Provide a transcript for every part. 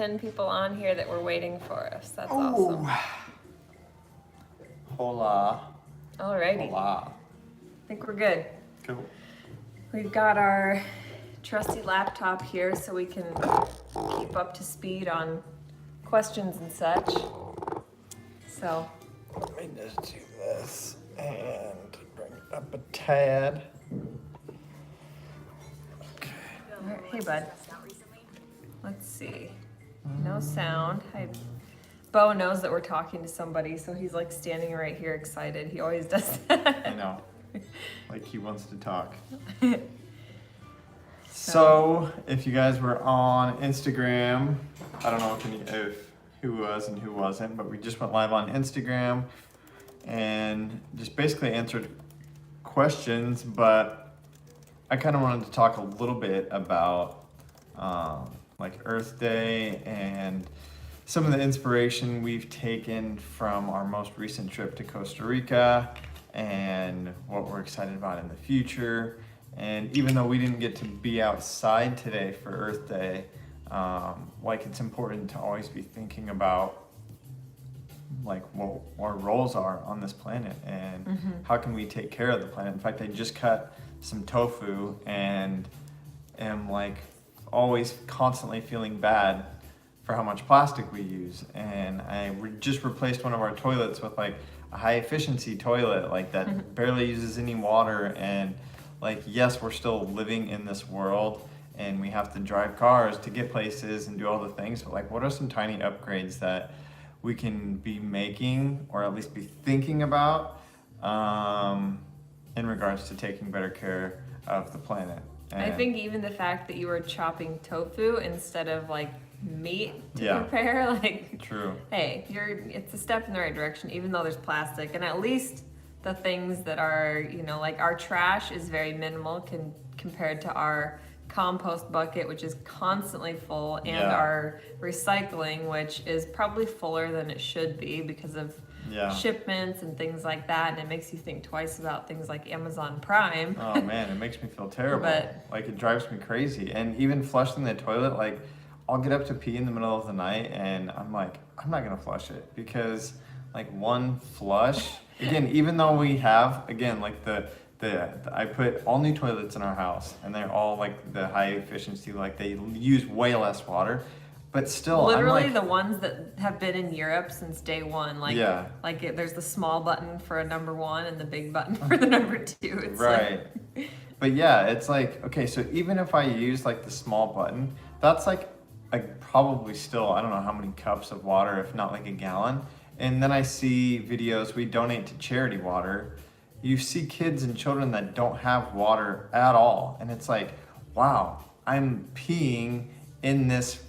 10 people on here that were waiting for us. That's awesome. Hola. Alrighty. Hola. I think we're good. Cool. We've got our trusty laptop here so we can keep up to speed on questions and such. So. Let me just do this and bring it up a tad. Okay. All right. Hey, bud. Let's see. No sound. Hi. Bo knows that we're talking to somebody, so he's like standing right here excited. He always does that. I know. Like he wants to talk. So, if you guys were on Instagram, I don't know if who was and who wasn't, but we just went live on Instagram and just basically answered questions, but I kind of wanted to talk a little bit about like Earth Day and some of the inspiration we've taken from our most recent trip to Costa Rica and what we're excited about in the future. And even though we didn't get to be outside today for Earth Day, like it's important to always be thinking about like what our roles are on this planet and how can we take care of the planet. In fact, I just cut some tofu and am like always constantly feeling bad for how much plastic we use. And I just replaced one of our toilets with like a high efficiency toilet like that barely uses any water. And like, yes, we're still living in this world and we have to drive cars to get places and do all the things, but like, what are some tiny upgrades that we can be making or at least be thinking about in regards to taking better care of the planet? And I think even the fact that you were chopping tofu instead of like meat to prepare, like, true. Hey, it's a step in the right direction, even though there's plastic. And at least the things that are, you know, like our trash is very minimal compared to our compost bucket, which is constantly full, and our recycling, which is probably fuller than it should be because of shipments and things like that. And it makes you think twice about things like Amazon Prime. Oh man, it makes me feel terrible. Like it drives me crazy. And even flushing the toilet, like I'll get up to pee in the middle of the night and I'm like, I'm not gonna flush it because like one flush, again, even though we have, again, like I put all new toilets in our house and they're all like the high efficiency, like they use way less water, but still literally like, the ones that have been in Europe since day one, like there's the small button for a number 1 and the big button for the number 2. It's right. Like... But yeah, it's like, okay, so even if I use like the small button, that's like probably still, I don't know how many cups of water, if not like a gallon. And then I see videos, we donate to charity water. You see kids and children that don't have water at all. And it's like, wow, I'm peeing in this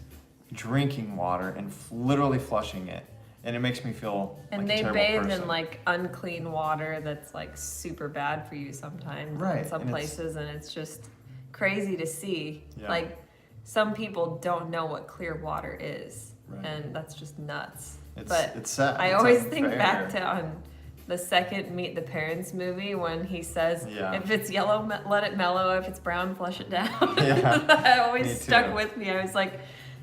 drinking water and literally flushing it. And it makes me feel and like a terrible they bathe person. in like unclean water that's like super bad for you sometimes in some places, and it's just crazy to see. Like some people don't know what clear water is, and that's just nuts. It's sad. I always think back to on the second Meet the Parents movie when he says, if it's yellow, let it mellow. If it's brown, flush it down. That always stuck with me. I was like,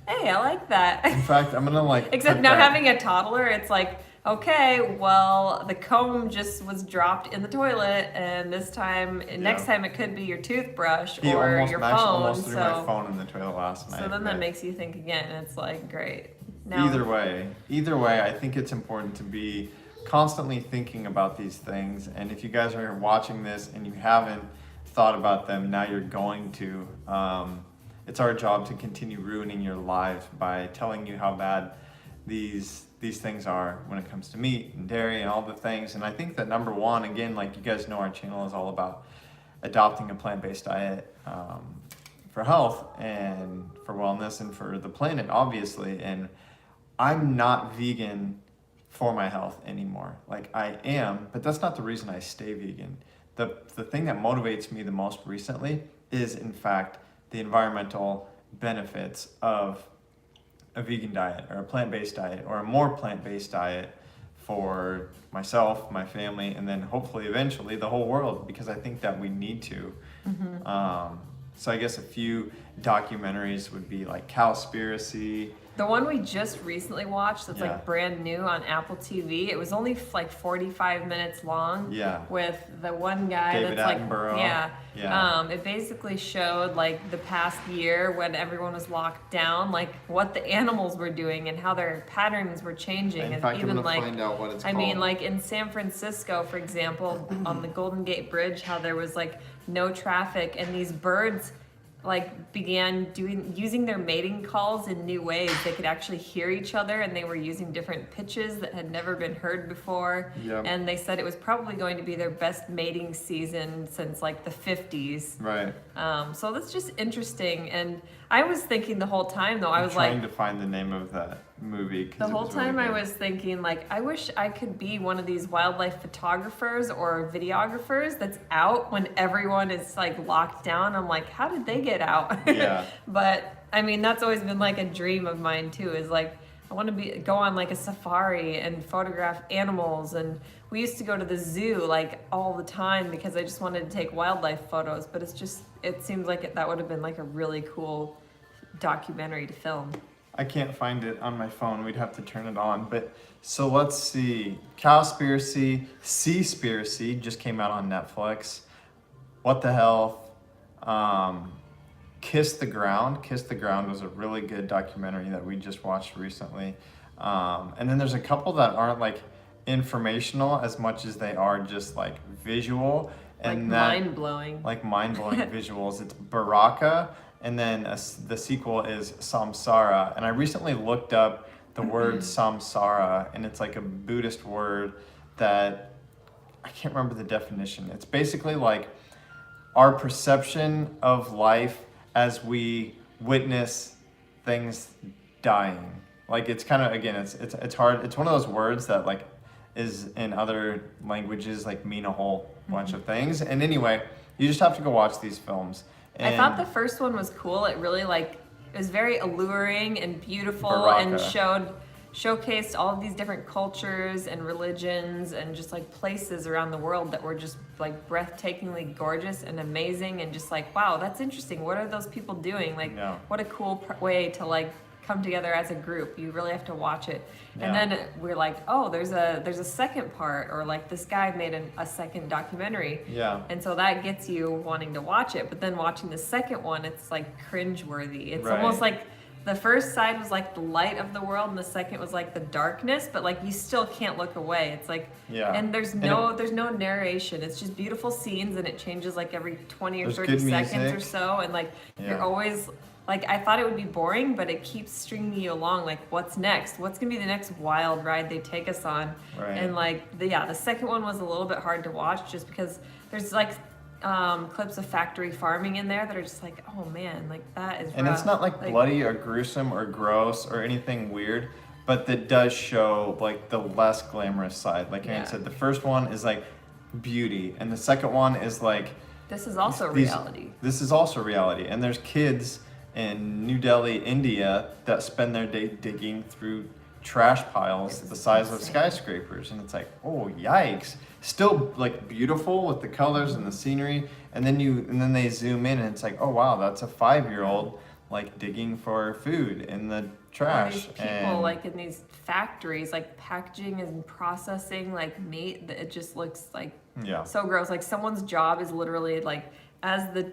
hey, I like that. In fact, I'm gonna like... Except now having a toddler, it's like, okay, well, the comb just was dropped in the toilet, and this time, next time it could be your toothbrush or your phone. He almost threw my phone in the toilet last night. So then that makes you think again, and it's like, great. Now, either way, I think it's important to be constantly thinking about these things. And if you guys are watching this and you haven't thought about them, now you're going to. It's our job to continue ruining your lives by telling you how bad these things are when it comes to meat and dairy and all the things. And I think that number 1, again, like you guys know, our channel is all about adopting a plant-based diet for health and for wellness and for the planet, obviously. And I'm not vegan for my health anymore. Like I am, but that's not the reason I stay vegan. The thing that motivates me the most recently is, in fact, the environmental benefits of a vegan diet or a plant-based diet or a more plant-based diet for myself, my family, and then hopefully eventually the whole world, because I think that we need to. So I guess a few documentaries would be like Cowspiracy. The one we just recently watched that's Yeah. like brand new on Apple TV, it was only like 45 minutes long. Yeah. With the one guy David that's Attenborough. like, yeah. Yeah. It basically showed like the past year when everyone was locked down, like what the animals were doing and how their patterns were changing. In And fact, I'm even gonna like, find out what it's I called. mean, like in San Francisco, for example, on the Golden Gate Bridge, how there was like no traffic and these birds like began using their mating calls in new ways. They could actually hear each other and they were using different pitches that had never been heard before. Yep. And they said it was probably going to be their best mating season since like the 50s. Right. So that's just interesting. And I was thinking the whole time though, I was trying like, to find the name of that movie. 'Cause the it whole was really time I good. was thinking like, I wish I could be one of these wildlife photographers or videographers that's out when everyone is like locked down. I'm like, how did they get out? Yeah. But I mean, that's always been like a dream of mine too, is like, I want to go on like a safari and photograph animals. And we used to go to the zoo like all the time because I just wanted to take wildlife photos. But it seems like that would have been like a really cool documentary to film. I can't find it on my phone. We'd have to turn it on. But so let's see. Cowspiracy, Seaspiracy just came out on Netflix. What the Health? Kiss the Ground. Kiss the Ground was a really good documentary that we just watched recently. And then there's a couple that aren't like informational as much as they are just like visual. And Mind-blowing. Like mind-blowing visuals. It's Baraka, and then the sequel is Samsara. And I recently looked up the word Samsara, and it's like a Buddhist word that I can't remember the definition. It's basically like our perception of life as we witness things dying. Like it's kind of, again, it's hard. It's one of those words that like is in other languages like mean a whole bunch of things. And anyway, you just have to go watch these films. And I thought the first one was cool. It really it was very alluring and beautiful Baraka. and showcased all of these different cultures and religions and just like places around the world that were just like breathtakingly gorgeous and amazing and just like, wow, that's interesting. What are those people doing? Like, Yeah. what a cool way to like come together as a group. You really have to watch it. And Yeah. then we're like, oh, there's a second part, or like this guy made a second documentary. Yeah. And so that gets you wanting to watch it. But then watching the second one, it's like cringeworthy. It's Right. almost like the first side was like the light of the world and the second was like the darkness, but like you still can't look away. It's like, Yeah. and there's no narration. It's just beautiful scenes and it changes like every 20 or There's 30 good seconds or music. so. And like, Yeah. you're always like, I thought it would be boring, but it keeps stringing you along. Like, what's next? What's gonna be the next wild ride they take us on? Right. And like, the second one was a little bit hard to watch just because there's like clips of factory farming in there that are just like, oh man, like that is And rough. it's not like bloody or gruesome or gross or anything weird, but that does show like the less glamorous side. Like Erin Yeah. said, the first one is like beauty, and the second one is like This is also these- reality. This is also reality, and there's kids in New Delhi, India, that spend their day digging through trash piles the size of insane. skyscrapers, and it's like, oh yikes! Still like beautiful with the colors and the scenery, and then they zoom in, and it's like, oh wow, that's a 5-year-old like digging for food in the All trash. these people and like in these factories, like packaging and processing like meat, that it just looks like yeah, so gross. Like someone's job is literally like, as the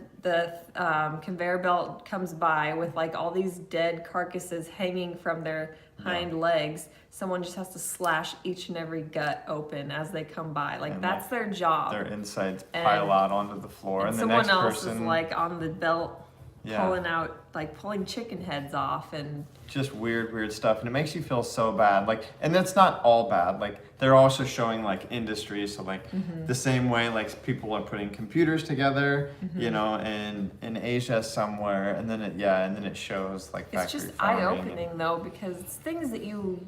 conveyor belt comes by with like all these dead carcasses hanging from their hind legs, someone just has to slash each and every gut open as they come by. Like And, that's their job. their insides And- pile out onto the floor, and and the someone next else person is like on the belt Yeah. pulling chicken heads off, and just weird stuff, and it makes you feel so bad. Like, and that's not all bad. Like, they're also showing like industry, so like the same way like people are putting computers together, you know, in Asia somewhere, and then it shows like it's factory just farming. eye-opening though, because it's things that you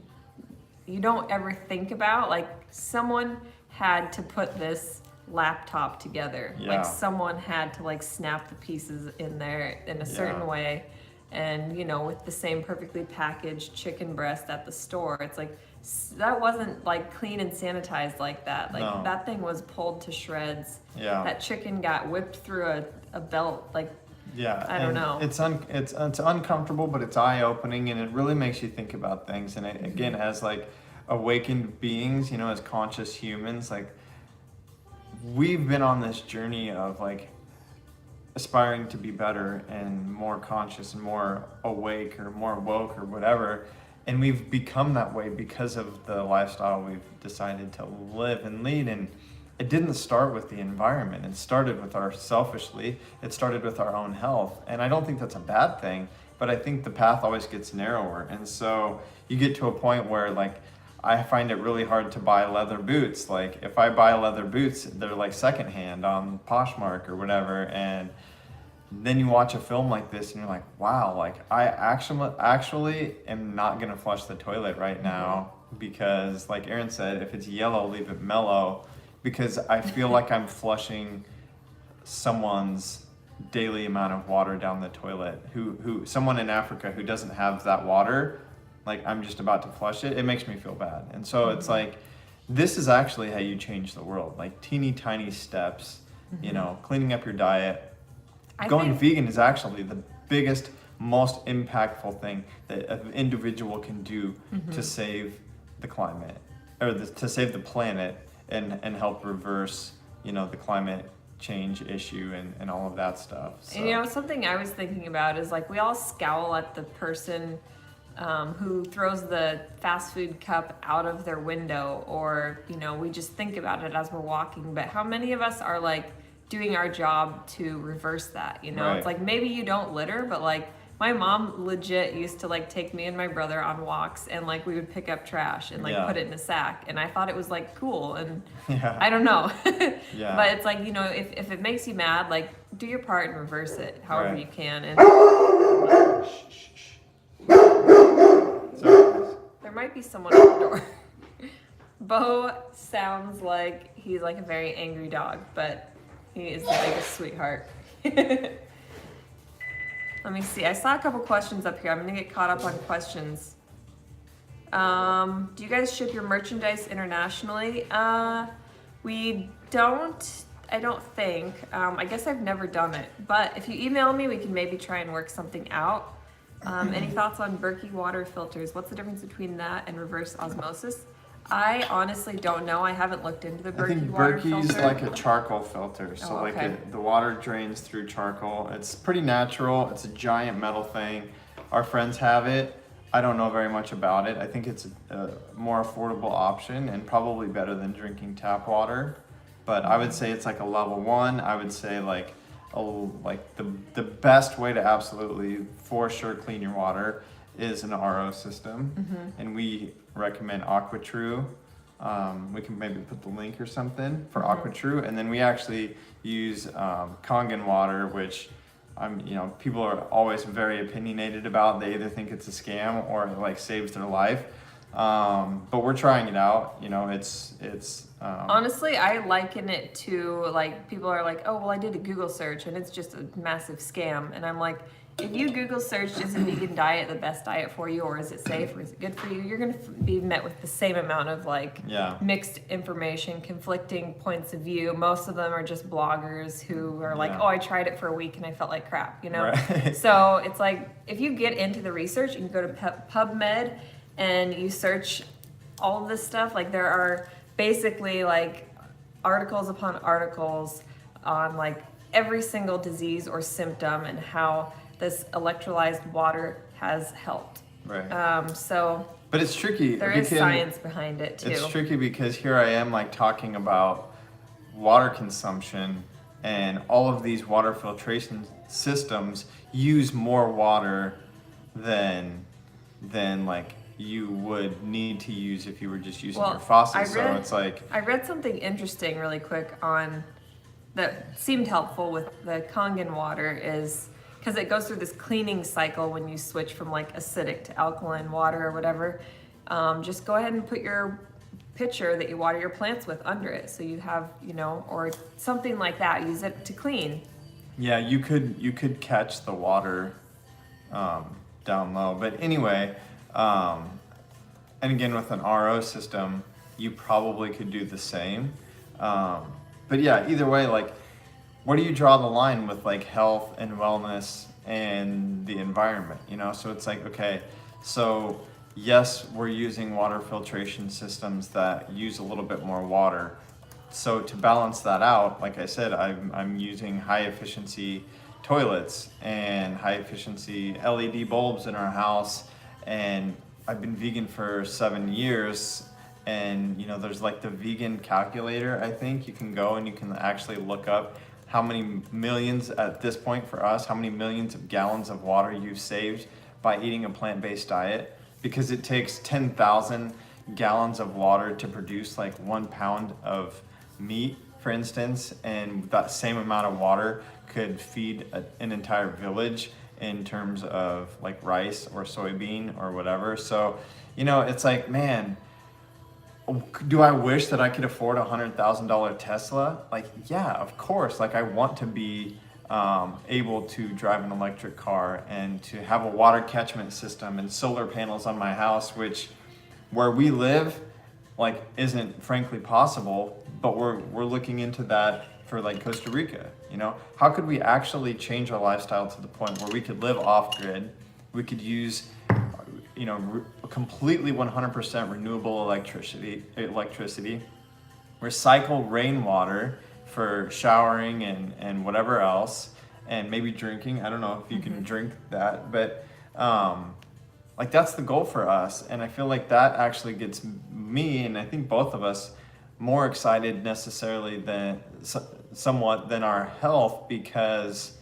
don't ever think about. Like someone had to put this laptop together. Yeah. Like someone had to like snap the pieces in there in a certain Yeah. way, and you know, with the same perfectly packaged chicken breast at the store, it's like that wasn't like clean and sanitized like that. Like No. that thing was pulled to shreds. Yeah. That chicken got whipped through a belt like Yeah, I don't know. It's uncomfortable, but it's eye-opening, and it really makes you think about things. And again, as like awakened beings, as conscious humans, like we've been on this journey of like aspiring to be better and more conscious and more awake or more woke or whatever. And we've become that way because of the lifestyle we've decided to live and lead. And it didn't start with the environment. It started with it started with our own health. And I don't think that's a bad thing, but I think the path always gets narrower. And so you get to a point where like, I find it really hard to buy leather boots. Like if I buy leather boots, they're like secondhand on Poshmark or whatever. And then you watch a film like this and you're like, wow, like I actually am not gonna flush the toilet right now because like Erin said, if it's yellow, leave it mellow, because I feel like I'm flushing someone's daily amount of water down the toilet, who someone in Africa who doesn't have that water, like I'm just about to flush it. It makes me feel bad. And so it's like, this is actually how you change the world, like teeny tiny steps, cleaning up your diet. Going vegan is actually the biggest, most impactful thing that an individual can do to save the climate, or to save the planet, and help reverse, the climate change issue and all of that stuff. So. And something I was thinking about is like we all scowl at the person who throws the fast food cup out of their window, or we just think about it as we're walking. But how many of us are like doing our job to reverse that? Right. It's like maybe you don't litter, but like my mom legit used to like take me and my brother on walks, and like we would pick up trash and like put it in a sack, and I thought it was like cool, and I don't know. But it's like, if it makes you mad, like do your part and reverse it however you can. And there might be someone at the door. Bo sounds like he's like a very angry dog, but he is the biggest sweetheart. Let me see. I saw a couple questions up here. I'm gonna get caught up on questions. Do you guys ship your merchandise internationally? We don't. I don't think. I guess I've never done it. But if you email me, we can maybe try and work something out. Any thoughts on Berkey water filters? What's the difference between that and reverse osmosis? I honestly don't know. I haven't looked into the Berkey water filter. Berkey's like a charcoal filter. So the water drains through charcoal. It's pretty natural. It's a giant metal thing. Our friends have it. I don't know very much about it. I think it's a more affordable option and probably better than drinking tap water. But I would say it's like a level 1. I would say like the best way to absolutely for sure clean your water is an RO system, and we recommend AquaTrue. We can maybe put the link or something for AquaTrue, and then we actually use Kangen water, which people are always very opinionated about. They either think it's a scam or it like saves their life. But we're trying it out. It's honestly, I liken it to like people are like, oh well, I did a Google search and it's just a massive scam, and I'm like, if you Google search, is a vegan diet the best diet for you, or is it safe, or is it good for you? You're going to be met with the same amount of like mixed information, conflicting points of view. Most of them are just bloggers who are like, oh, I tried it for a week and I felt like crap, Right. So it's like, if you get into the research and you go to PubMed and you search all of this stuff, like there are basically like articles upon articles on like every single disease or symptom and how this electrolyzed water has helped. Right. But it's tricky. There is science behind it too. It's tricky because here I am like talking about water consumption, and all of these water filtration systems use more water than like you would need to use if you were just using your faucet. So it's like, I read something interesting really quick on that seemed helpful with the Kangen water, is because it goes through this cleaning cycle when you switch from like acidic to alkaline water or whatever. Just go ahead and put your pitcher that you water your plants with under it, so you have, or something like that. Use it to clean. Yeah, you could catch the water down low, but anyway, and again with an RO system, you probably could do the same. But yeah, either way, like where do you draw the line with like health and wellness and the environment, you know? So it's like, okay, so yes, we're using water filtration systems that use a little bit more water. So to balance that out, like I said, I'm using high efficiency toilets and high efficiency LED bulbs in our house. And I've been vegan for 7 years. And you know, there's like the vegan calculator, I think you can go and you can actually look up how many millions at this point for us, how many millions of gallons of water you've saved by eating a plant-based diet, because it takes 10,000 gallons of water to produce like 1 pound of meat, for instance, and that same amount of water could feed an entire village in terms of like rice or soybean or whatever. So, you know, it's like, man, do I wish that I could afford a $100,000 Tesla? Like, yeah, of course. Like, I want to be able to drive an electric car and to have a water catchment system and solar panels on my house, which where we live, like, isn't frankly possible, but we're looking into that for like Costa Rica, you know? How could we actually change our lifestyle to the point where we could live off grid? We could use, you know, completely 100% renewable electricity, recycle rainwater for showering and whatever else, and maybe drinking. I don't know if you can drink that, but like that's the goal for us. And I feel like that actually gets me, and I think both of us, more excited necessarily than somewhat than our health, because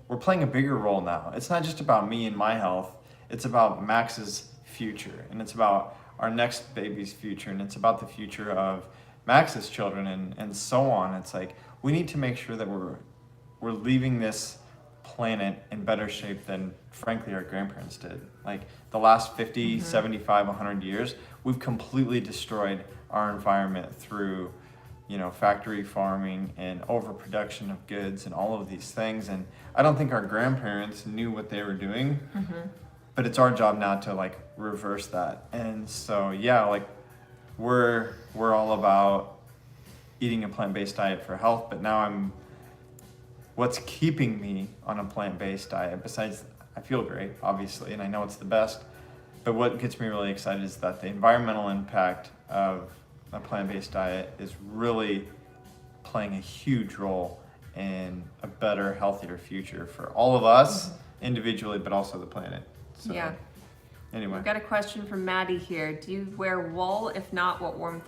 we're playing a bigger role now. It's not just about me and my health. It's about Max's future, and it's about our next baby's future, and it's about the future of Max's children, and so on. It's like we need to make sure that we're leaving this planet in better shape than frankly our grandparents did. Like the last 50, 75, 100 years, we've completely destroyed our environment through, you know, factory farming and overproduction of goods and all of these things. And I don't think our grandparents knew what they were doing. But it's our job now to like reverse that. And so yeah, like we're all about eating a plant-based diet for health, but now what's keeping me on a plant-based diet, besides I feel great, obviously, and I know it's the best, but what gets me really excited is that the environmental impact of a plant-based diet is really playing a huge role in a better, healthier future for all of us individually, but also the planet. So, yeah. Anyway. We've got a question from Maddie here. Do you wear wool? If not, what warm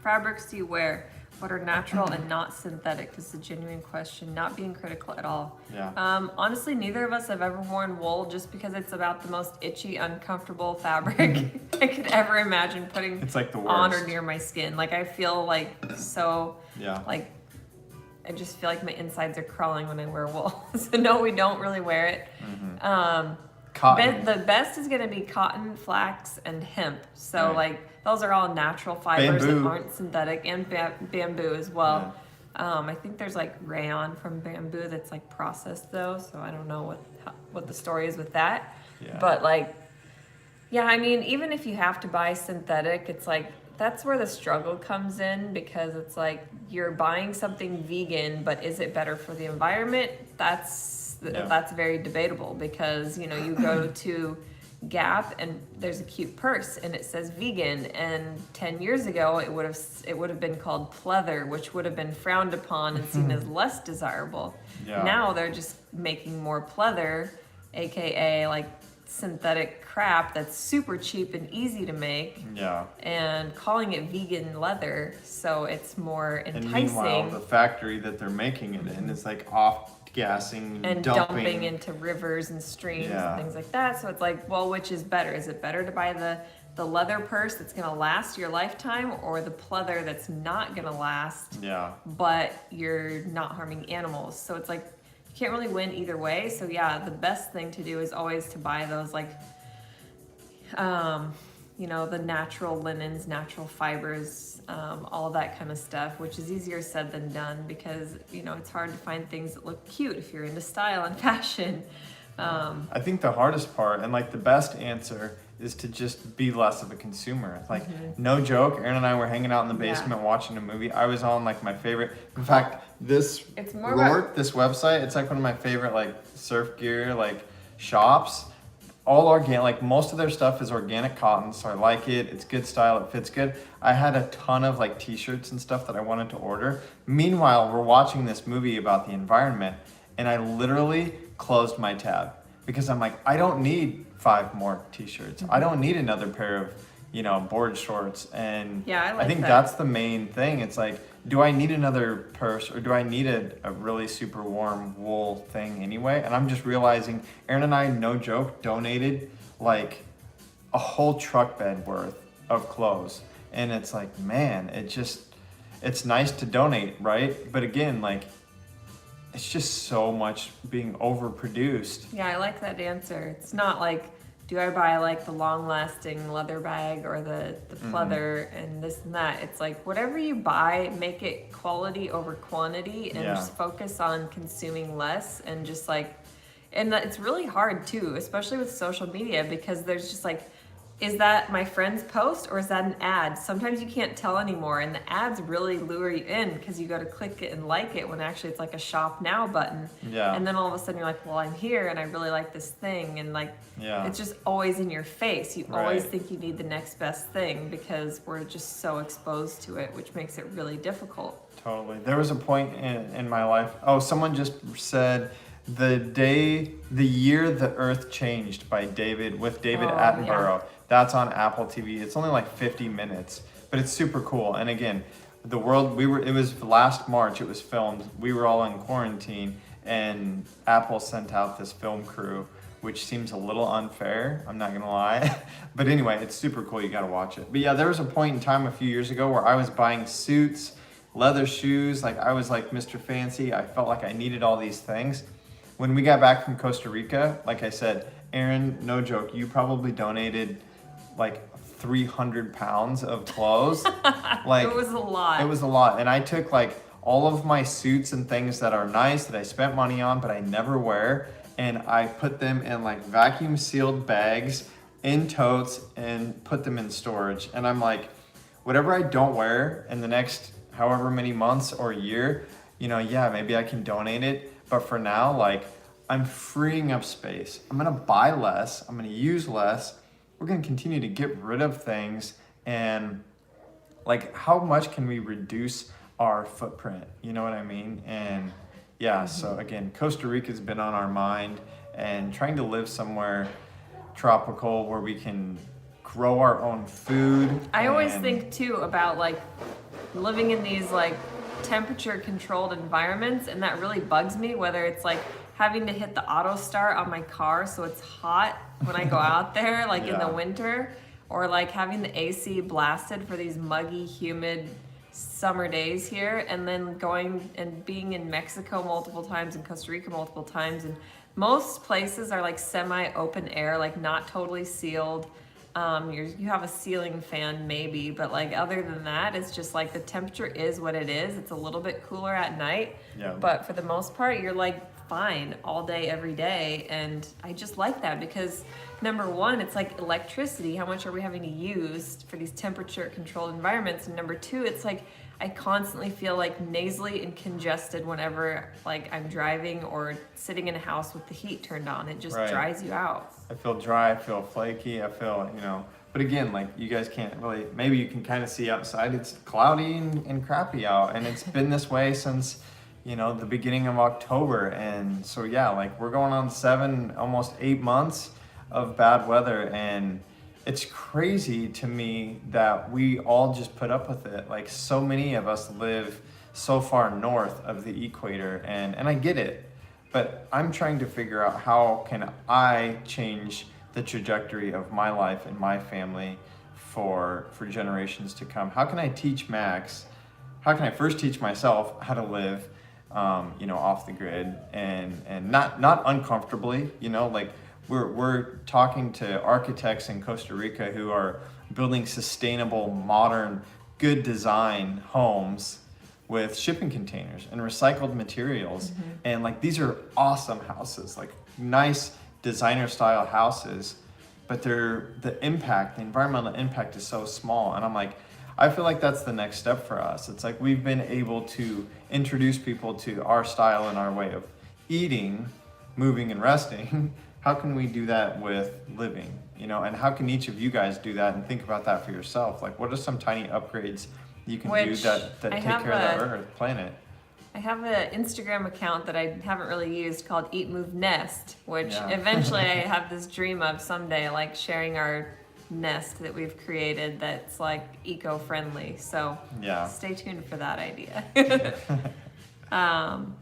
fabrics do you wear? What are natural and not synthetic? This is a genuine question, not being critical at all. Yeah. Honestly, neither of us have ever worn wool, just because it's about the most itchy, uncomfortable fabric I could ever imagine putting It's like the on or worst. near my skin. Like I feel like so, Yeah. like I just feel like my insides are crawling when I wear wool. So no, we don't really wear it. Cotton. The best is going to be cotton, flax, and hemp. So like those are all natural fibers Bamboo. that aren't synthetic, and bamboo as well. I think there's like rayon from bamboo that's like processed though, so I don't know what the story is with that. Yeah. But like, yeah, I mean, even if you have to buy synthetic, it's like that's where the struggle comes in, because it's like you're buying something vegan, but is it better for the environment? That's very debatable, because you know, you go to Gap and there's a cute purse and it says vegan, and 10 years ago it would have been called pleather, which would have been frowned upon and seen as less desirable. Yeah. Now they're just making more pleather, aka like synthetic crap that's super cheap and easy to make, and calling it vegan leather, so it's more enticing. And meanwhile, the factory that they're making it in is like off-gassing and dumping into rivers and streams and things like that. So it's like, well, which is better? Is it better to buy the leather purse that's going to last your lifetime, or the pleather that's not going to last, but you're not harming animals? So it's like you can't really win either way. So yeah, the best thing to do is always to buy those like you know, the natural linens, natural fibers, all of that kind of stuff, which is easier said than done, because you know, it's hard to find things that look cute if you're into style and fashion. I think the hardest part, and like the best answer, is to just be less of a consumer. Like, no joke, Erin and I were hanging out in the basement watching a movie. I was on like my favorite, in fact, this It's more about this website, it's like one of my favorite like surf gear like shops. All organic, like most of their stuff is organic cotton, so I like it. It's good style, it fits good. I had a ton of like t-shirts and stuff that I wanted to order. Meanwhile, we're watching this movie about the environment, and I literally closed my tab because I'm like, I don't need 5 more t-shirts. I don't need another pair of, you know, board shorts. And I think that's the main thing. It's like, do I need another purse, or do I need a really super warm wool thing anyway? And I'm just realizing Erin and I, no joke, donated like a whole truck bed worth of clothes. And it's like, man, it's nice to donate, right? But again, like, it's just so much being overproduced. Yeah, I like that answer. It's not like, do I buy like the long-lasting leather bag or the pleather and this and that? It's like, whatever you buy, make it quality over quantity, and just focus on consuming less, and just like, and it's really hard too, especially with social media, because there's just like, is that my friend's post or is that an ad? Sometimes you can't tell anymore, and the ads really lure you in because you go to click it and like it when actually it's like a shop now button. Yeah. And then all of a sudden you're like, well, I'm here and I really like this thing, and like, it's just always in your face. You always think you need the next best thing because we're just so exposed to it, which makes it really difficult. Totally. There was a point in my life. Oh, someone just said the year the Earth changed by David Attenborough. Yeah. That's on Apple TV. It's only like 50 minutes, but it's super cool. And again, it was last March, it was filmed. We were all in quarantine, and Apple sent out this film crew, which seems a little unfair, I'm not gonna lie. But anyway, it's super cool, you gotta watch it. But yeah, there was a point in time a few years ago where I was buying suits, leather shoes, like I was like Mr. Fancy. I felt like I needed all these things. When we got back from Costa Rica, like I said, Erin, no joke, you probably donated like 300 pounds of clothes. Like, it was a lot. It was a lot. And I took like all of my suits and things that are nice that I spent money on but I never wear, and I put them in like vacuum sealed bags in totes and put them in storage. And I'm like, whatever I don't wear in the next however many months or year, you know, yeah, maybe I can donate it. But for now, like, I'm freeing up space. I'm gonna buy less, I'm gonna use less. We're gonna continue to get rid of things, and like, how much can we reduce our footprint? You know what I mean? And yeah, so again, Costa Rica's been on our mind, and trying to live somewhere tropical where we can grow our own food. I always think too about like living in these like temperature controlled environments, and that really bugs me, whether it's like having to hit the auto start on my car so it's hot when I go out there, like in the winter, or like having the AC blasted for these muggy, humid summer days here, and then going and being in Mexico multiple times and Costa Rica multiple times, and most places are like semi-open air, like not totally sealed. You have a ceiling fan maybe, but like other than that, it's just like the temperature is what it is. It's a little bit cooler at night, but for the most part, you're like fine all day, every day. And I just like that because number one, it's like electricity. How much are we having to use for these temperature controlled environments? And number two, it's like I constantly feel like nasally and congested whenever like I'm driving or sitting in a house with the heat turned on. It just dries you out. I feel dry, I feel flaky, I feel, you know, but again, like, you guys can't really, maybe you can kind of see outside, it's cloudy and crappy out, and it's been this way since, you know, the beginning of October. And so yeah, like, we're going on 7, almost 8 months of bad weather, and it's crazy to me that we all just put up with it. Like, so many of us live so far north of the equator, and I get it, but I'm trying to figure out how can I change the trajectory of my life and my family for generations to come. How can I teach Max? How can I first teach myself how to live, you know, off the grid and not uncomfortably, you know, like, we're talking to architects in Costa Rica who are building sustainable, modern, good design homes with shipping containers and recycled materials. And like, these are awesome houses, like nice designer style houses. but the environmental impact is so small. And I'm like, I feel like that's the next step for us. It's like we've been able to introduce people to our style and our way of eating, moving, and resting. How can we do that with living? You know, and how can each of you guys do that and think about that for yourself? Like, what are some tiny upgrades you can do that take care of the earth, planet? I have an Instagram account that I haven't really used called EatMoveRest, which eventually I have this dream of someday, like sharing our nest that we've created that's like eco-friendly. So stay tuned for that idea.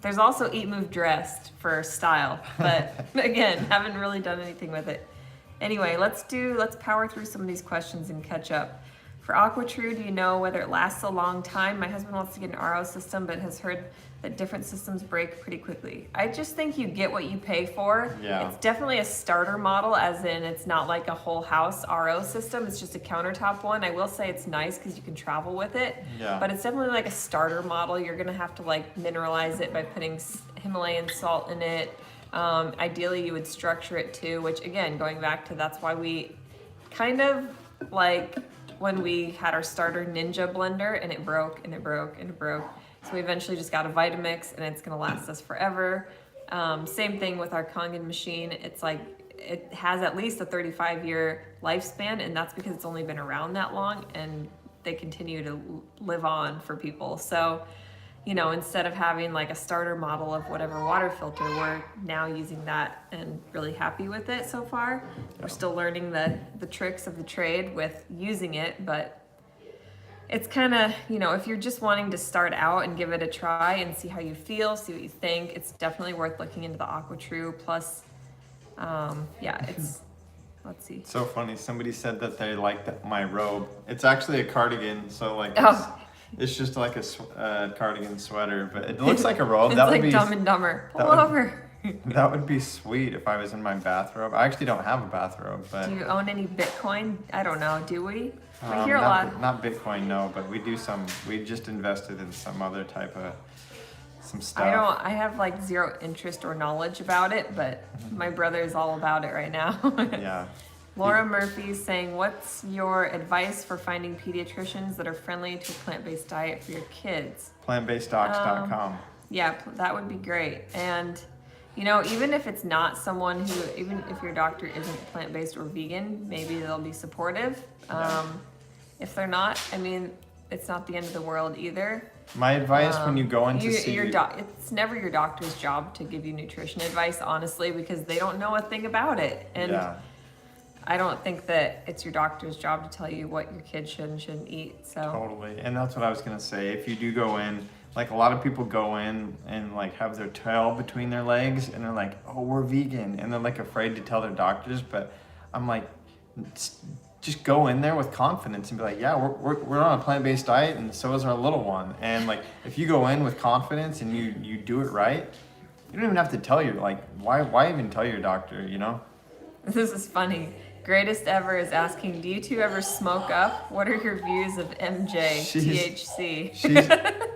There's also EatMoveRest for style, but again, haven't really done anything with it. Anyway, let's power through some of these questions and catch up. For AquaTrue, do you know whether it lasts a long time? My husband wants to get an RO system, but has heard that different systems break pretty quickly. I just think you get what you pay for. Yeah. It's definitely a starter model, as in it's not like a whole house RO system. It's just a countertop one. I will say it's nice because you can travel with it. Yeah. But it's definitely like a starter model. You're gonna have to like mineralize it by putting Himalayan salt in it. Ideally, you would structure it too, which again, going back to that's why we kind of like when we had our starter Ninja blender and it broke and it broke and it broke. So we eventually just got a Vitamix and it's gonna last us forever. Same thing with our Kangen machine. It's like, it has at least a 35-year lifespan, and that's because it's only been around that long and they continue to live on for people. So, you know, instead of having like a starter model of whatever water filter, we're now using that and really happy with it so far. We're still learning the tricks of the trade with using it, but it's kind of, you know, if you're just wanting to start out and give it a try and see how you feel, see what you think, it's definitely worth looking into the AquaTrue. Plus, it's, let's see. So funny, somebody said that they liked my robe. It's actually a cardigan, so like it's just like a cardigan sweater, but it looks like a robe. It's that like would be Dumb and Dumber. Pull over. That would be sweet if I was in my bathrobe. I actually don't have a bathrobe, but do you own any Bitcoin? I don't know. Do we? We hear a lot. Not Bitcoin, no, but we do some. We just invested in some other type of some stuff. I have like zero interest or knowledge about it, but my brother is all about it right now. Yeah. Laura Murphy's saying, what's your advice for finding pediatricians that are friendly to a plant-based diet for your kids? Plantbaseddocs.com. Yeah, that would be great. And, you know, even if it's not someone who, even if your doctor isn't plant-based or vegan, maybe they'll be supportive. If they're not, I mean, it's not the end of the world either. My advice when you go into it's never your doctor's job to give you nutrition advice, honestly, because they don't know a thing about it. And I don't think that it's your doctor's job to tell you what your kid should and shouldn't eat. So totally. And that's what I was gonna say. If you do go in, like a lot of people go in and like have their tail between their legs and they're like, oh, we're vegan, and they're like afraid to tell their doctors. But I'm like, just go in there with confidence and be like, yeah, we're on a plant-based diet, and so is our little one. And like, if you go in with confidence and you do it right, you don't even have to tell your, like, why even tell your doctor, you know? This is funny. Greatest Ever is asking, do you two ever smoke up? What are your views of MJ, THC?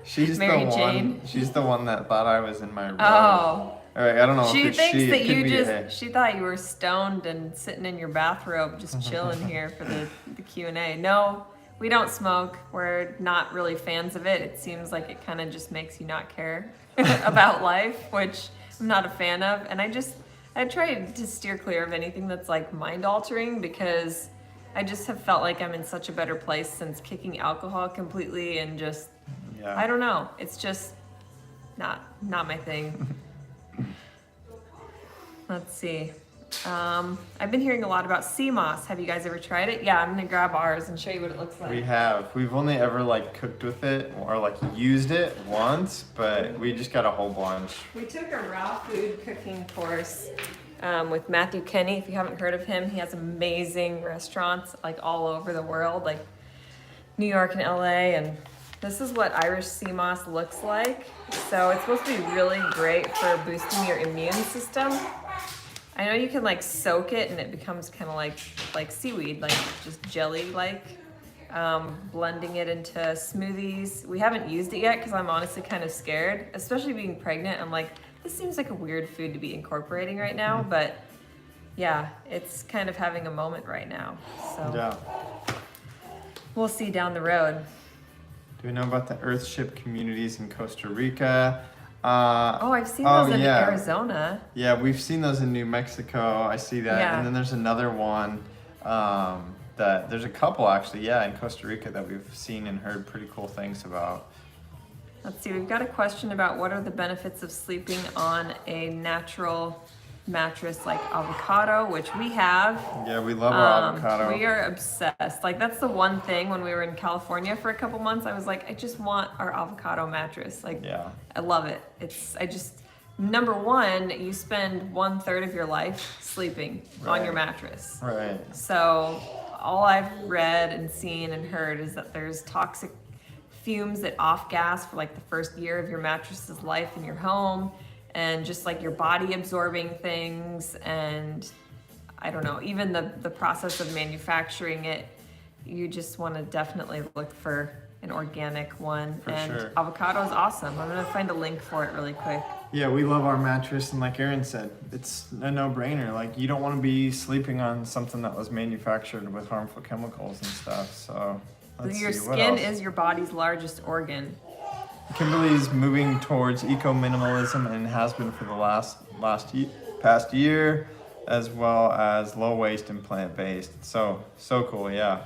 She's Mary the Jane. one. She's the one that thought I was in my room. Oh. All right, I don't know She if it's thinks she. that It could you be just, a- she thought you were stoned and sitting in your bathrobe just chilling here for the Q&A. No, we don't smoke. We're not really fans of it. It seems like it kind of just makes you not care about life, which I'm not a fan of. And I try to steer clear of anything that's like mind altering, because I just have felt like I'm in such a better place since kicking alcohol completely, and just, I don't know. It's just not my thing. Let's see. I've been hearing a lot about sea moss. Have you guys ever tried it? Yeah, I'm gonna grab ours and show you what it looks like. We have. We've only ever like cooked with it or like used it once, but we just got a whole bunch. We took a raw food cooking course with Matthew Kenny. If you haven't heard of him, he has amazing restaurants like all over the world, like New York and LA. And this is what Irish sea moss looks like. So it's supposed to be really great for boosting your immune system. I know you can like soak it and it becomes kind of like seaweed, like just jelly-like. Blending it into smoothies. We haven't used it yet because I'm honestly kind of scared, especially being pregnant. I'm like, this seems like a weird food to be incorporating right now, but yeah, it's kind of having a moment right now. So Yeah. we'll see down the road. Do we know about the Earthship communities in Costa Rica? Oh, I've seen those in Arizona. Yeah, we've seen those in New Mexico. I see that. Yeah. And then there's another one that there's a couple actually, yeah, in Costa Rica that we've seen and heard pretty cool things about. Let's see, we've got a question about what are the benefits of sleeping on a natural mattress like Avocado, which we have. Yeah, we love our avocado. We are obsessed. Like, that's the one thing when we were in California for a couple months, I was like, I just want our Avocado mattress. Like, Yeah. I love it. Number one, you spend 1/3 of your life sleeping on your mattress. Right. So all I've read and seen and heard is that there's toxic fumes that off gas for like the first year of your mattress's life in your home, and just like your body absorbing things, and I don't know, even the process of manufacturing it, you just want to definitely look for an organic one. For and sure. Avocado is awesome. I'm gonna find a link for it really quick. Yeah, we love our mattress, and like Erin said, it's a no-brainer. Like, you don't want to be sleeping on something that was manufactured with harmful chemicals and stuff. So let's Your see, what skin else? is your body's largest organ. Kimberly's moving towards eco-minimalism and has been for the past year, as well as low waste and plant-based. So cool, yeah.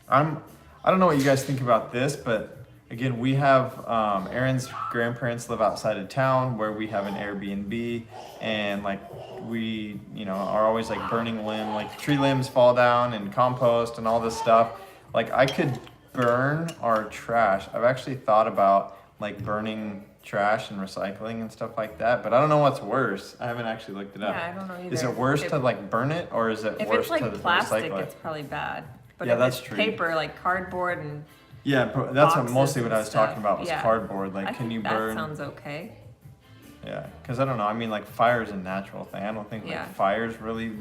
I don't know what you guys think about this, but again, we have Erin's grandparents live outside of town where we have an Airbnb, and like we, are always like burning like tree limbs fall down and compost and all this stuff. Like, I could burn our trash. I've actually thought about like burning trash and recycling and stuff like that, but I don't know what's worse. I haven't actually looked it up. Yeah, I don't know either. Is it worse to like burn it, or is it If worse it's like to plastic, recycle it? it's probably bad. But Yeah, if that's it's true. paper, like cardboard and Yeah, that's boxes mostly what I and was stuff. talking about was Yeah. cardboard. I Like, can think you that burn? sounds okay. Yeah, because I don't know. I mean, like, fire is a natural thing. I don't think Yeah. like fires really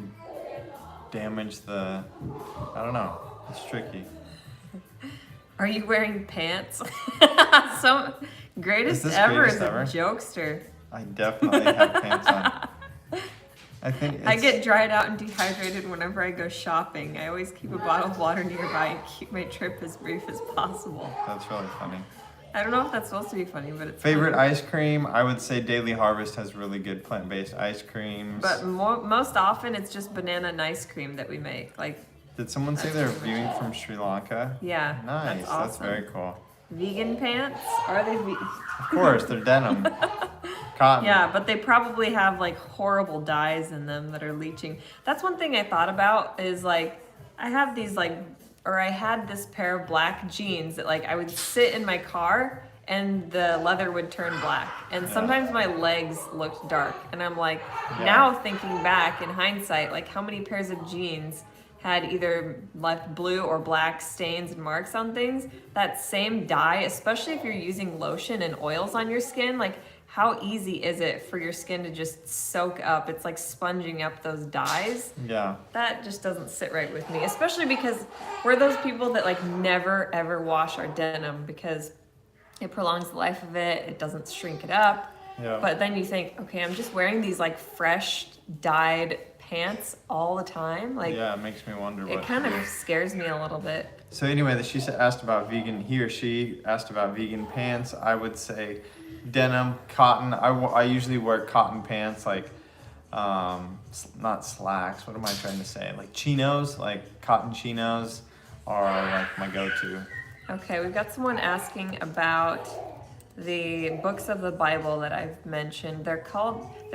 damage the. I don't know. It's tricky. Are you wearing pants? Some greatest this ever greatest is a ever? jokester. I definitely have pants on. I think I get dried out and dehydrated whenever I go shopping. I always keep a bottle of water nearby and keep my trip as brief as possible. That's really funny. I don't know if that's supposed to be funny, but it's Favorite funny. ice cream? I would say Daily Harvest has really good plant-based ice creams. But most often it's just banana and ice cream that we make. Like, Did someone say they're viewing from Sri Lanka? yeah, Nice. that's awesome. That's very cool. Vegan pants? Are they vegan? Of course, they're denim. Cotton. Yeah, but they probably have like horrible dyes in them that are leaching. That's one thing I thought about is like, I had this pair of black jeans that like I would sit in my car and the leather would turn black. And sometimes my legs looked dark. And I'm like, now thinking back in hindsight, like how many pairs of jeans had either left blue or black stains and marks on things. That same dye, especially if you're using lotion and oils on your skin, like how easy is it for your skin to just soak up? It's like sponging up those dyes. Yeah. That just doesn't sit right with me, especially because we're those people that like never ever wash our denim because it prolongs the life of it. It doesn't shrink it up. Yeah. But then you think, okay, I'm just wearing these like fresh dyed pants all the time. Like, Yeah, it makes me wonder what. it kind of scares me a little bit. So anyway, she asked about vegan. He or she asked about vegan pants. I would say denim, cotton. I usually wear cotton pants, like not slacks. What am I trying to say? Like chinos, like cotton chinos are like my go-to. Okay, we've got someone asking about the books of the Bible that I've mentioned. They're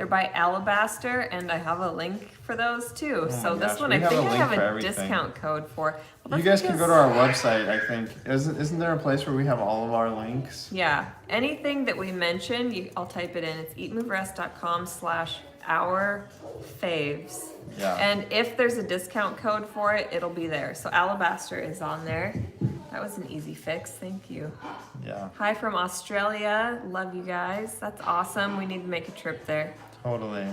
by Alabaster, and I have a link for those too. Oh So my this gosh, one we I have think a I link have for a everything. discount code for. Well, You that's guys can because- go to our website, I think. Isn't there a place where we have all of our links? Yeah, anything that we mention, I'll type it in. It's eatmoverest.com/ourfaves. Yeah. And if there's a discount code for it, it'll be there. So Alabaster is on there. That was an easy fix. Thank you. Yeah, Hi from Australia. Love you guys. That's awesome. We need to make a trip there. totally.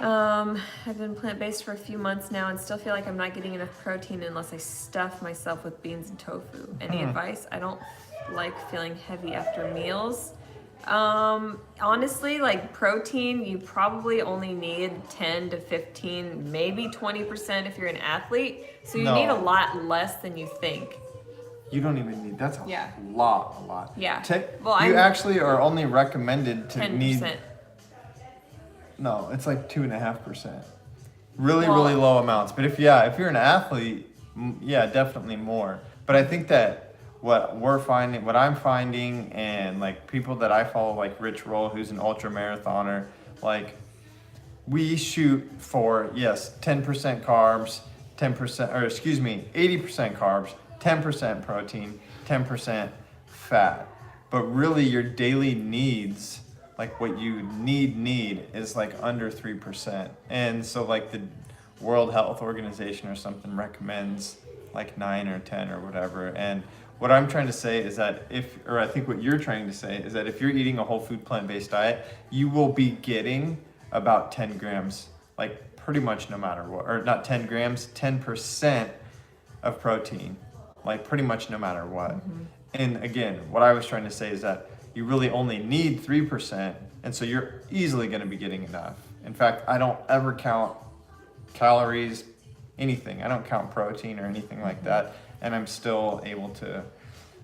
I've been plant-based for a few months now and still feel like I'm not getting enough protein unless I stuff myself with beans and tofu. Any advice? I don't like feeling heavy after meals. Honestly, like protein, you probably only need 10 to 15, maybe 20% if you're an athlete. So you need a No. lot less than you think. You don't even need, that's a Yeah. lot. Yeah. Well, you actually are only recommended to 10%. need, no, it's like 2.5%. Really Well- low amounts. But if you're an athlete, yeah, definitely more. But I think that what I'm finding, and like people that I follow, like Rich Roll, who's an ultra marathoner, like we shoot for, yes, 10% carbs, 80% carbs, 10% protein, 10% fat. But really your daily needs, like what you need is like under 3%. And so like the World Health Organization or something recommends like 9 or 10 or whatever. And what I'm trying to say is that I think what you're trying to say is that if you're eating a whole food plant-based diet, you will be getting about 10 grams, like pretty much no matter what, or not 10 grams, 10% of protein, like pretty much no matter what. Mm-hmm. And again, what I was trying to say is that you really only need 3%, and so you're easily going to be getting enough. In fact, I don't ever count calories, anything. I don't count protein or anything like that, and I'm still able to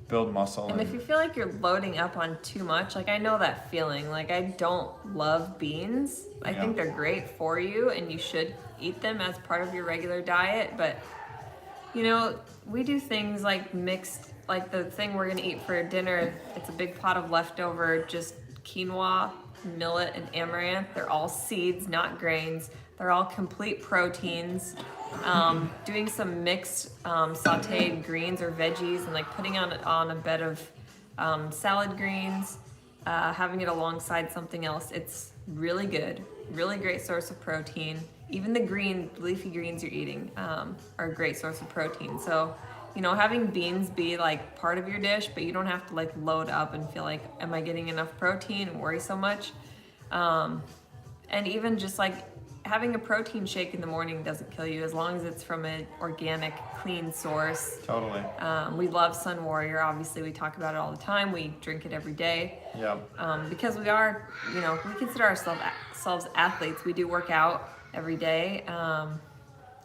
build muscle. And if you feel like you're loading up on too much, like I know that feeling. Like I don't love beans. I think they're great for you and you should eat them as part of your regular diet, but you know, we do things like mixed, like the thing we're gonna eat for dinner, it's a big pot of leftover just quinoa, millet, and amaranth. They're all seeds, not grains. They're all complete proteins. Doing some mixed sauteed greens or veggies and like putting on a bed of salad greens, having it alongside something else. It's really good, really great source of protein. Even the leafy greens you're eating are a great source of protein. So, you know, having beans be like part of your dish, but you don't have to like load up and feel like, am I getting enough protein and worry so much? And even just like having a protein shake in the morning doesn't kill you as long as it's from an organic, clean source. Totally. We love Sun Warrior. Obviously, we talk about it all the time. We drink it every day. Yeah. Because we are, you know, we consider ourselves athletes. We do work out every day.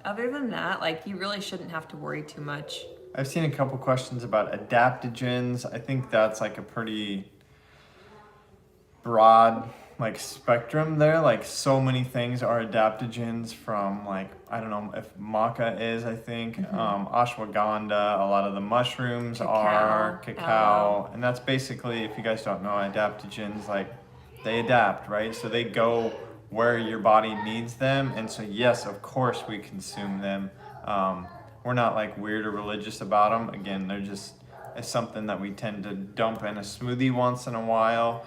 Other than that, like you really shouldn't have to worry too much. I've seen a couple questions about adaptogens. I think that's like a pretty broad like spectrum there. Like so many things are adaptogens, from like, I don't know if maca is, I think, ashwagandha, a lot of the mushrooms are cacao, and that's basically, if you guys don't know, adaptogens, like they adapt, right? So they go where your body needs them, and so yes, of course we consume them. We're not like weird or religious about them. Again, they're just, it's something that we tend to dump in a smoothie once in a while.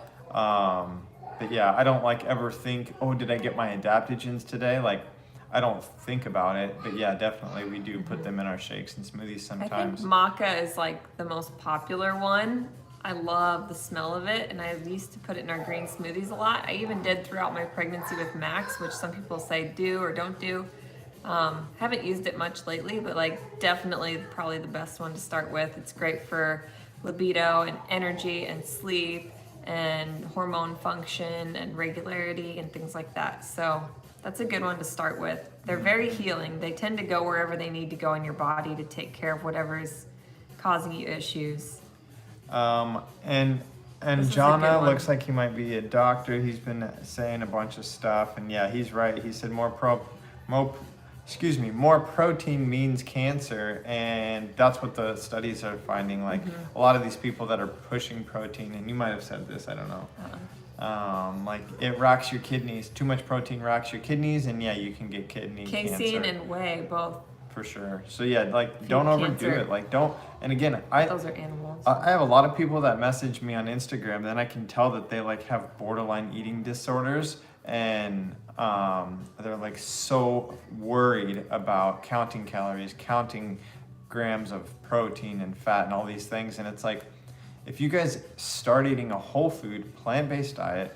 But yeah, I don't like ever think, oh, did I get my adaptogens today? Like, I don't think about it, but yeah, definitely we do put them in our shakes and smoothies sometimes. I think maca is like the most popular one. I love the smell of it, and I used to put it in our green smoothies a lot. I even did throughout my pregnancy with Max, which some people say do or don't do. Haven't used it much lately, but like definitely probably the best one to start with. It's great for libido and energy and sleep and hormone function and regularity and things like that. So that's a good one to start with. They're very healing. They tend to go wherever they need to go in your body to take care of whatever is causing you issues. And Jonna looks like he might be a doctor. He's been saying a bunch of stuff, and yeah, he's right. He said more protein means cancer, and that's what the studies are finding. Like a lot of these people that are pushing protein, and you might have said this, I don't know. Like it racks your kidneys. Too much protein racks your kidneys, and yeah, you can get kidney cancer. Casein and whey, both. For sure. So yeah, like don't overdo it. Like don't. And again, those are animals. I have a lot of people that message me on Instagram, then I can tell that they like have borderline eating disorders, and they're like so worried about counting calories, counting grams of protein and fat and all these things. And it's like, if you guys start eating a whole food, plant-based diet,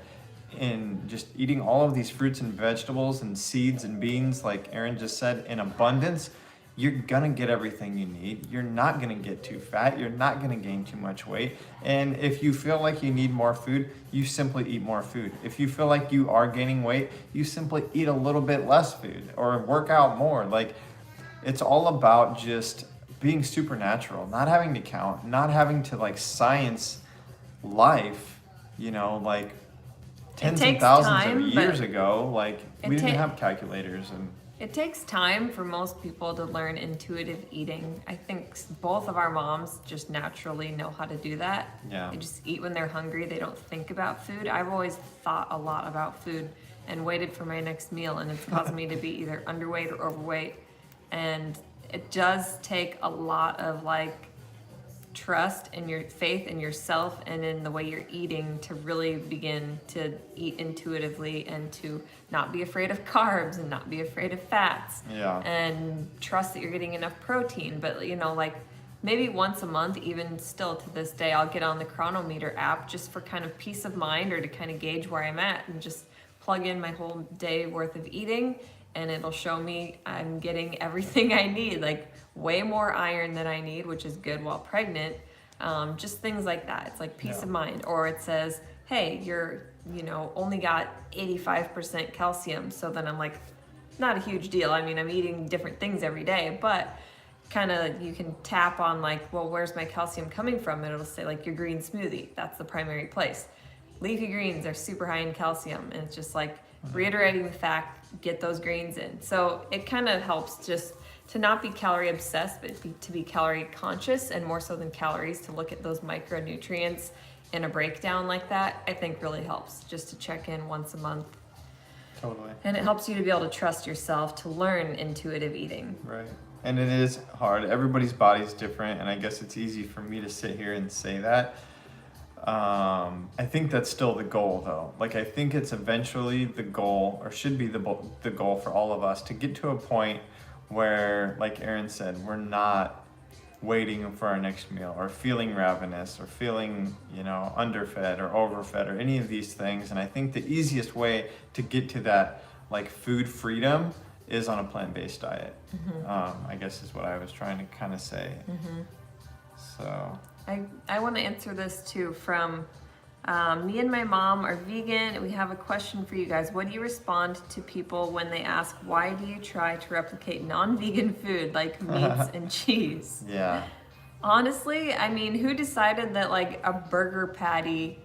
and just eating all of these fruits and vegetables and seeds and beans, like Erin just said, in abundance, you're gonna get everything you need. You're not gonna get too fat. You're not gonna gain too much weight. And if you feel like you need more food, you simply eat more food. If you feel like you are gaining weight, you simply eat a little bit less food or work out more. Like, it's all about just being supernatural, not having to count, not having to like science life, you know, like tens and thousands of years ago, like we didn't have calculators. And it takes time for most people to learn intuitive eating. I think both of our moms just naturally know how to do that. Yeah. They just eat when they're hungry. They don't think about food. I've always thought a lot about food and waited for my next meal, and it's caused me to be either underweight or overweight. And it does take a lot of like trust and your faith in yourself and in the way you're eating to really begin to eat intuitively and to not be afraid of carbs and not be afraid of fats. Yeah. And trust that you're getting enough protein. But you know, like maybe once a month, even still to this day, I'll get on the Chronometer app just for kind of peace of mind or to kind of gauge where I'm at and just plug in my whole day worth of eating, and it'll show me I'm getting everything I need, like way more iron than I need, which is good while pregnant. Just things like that. It's like peace of mind. Or it says, hey, you're, you know, only got 85% calcium. So then I'm like, not a huge deal. I mean, I'm eating different things every day, but kind of you can tap on like, well, where's my calcium coming from? And it'll say like your green smoothie. That's the primary place. Leafy greens are super high in calcium. And it's just like reiterating the fact, get those greens in. So it kind of helps just to not be calorie obsessed, but to be calorie conscious, and more so than calories, to look at those micronutrients in a breakdown like that, I think really helps just to check in once a month. Totally. And it helps you to be able to trust yourself to learn intuitive eating. Right. And it is hard. Everybody's body's different, and I guess it's easy for me to sit here and say that. I think that's still the goal, though. Like, I think it's eventually the goal, or should be the goal for all of us, to get to a point where, like Erin said, we're not waiting for our next meal or feeling ravenous or feeling, you know, underfed or overfed or any of these things. And I think the easiest way to get to that, like, food freedom is on a plant-based diet. I guess is what I was trying to kind of say. So I want to answer this too from me and my mom are vegan. We have a question for you guys. What do you respond to people when they ask, why do you try to replicate non-vegan food like meats and cheese? yeah. Honestly, I mean, who decided that like a burger patty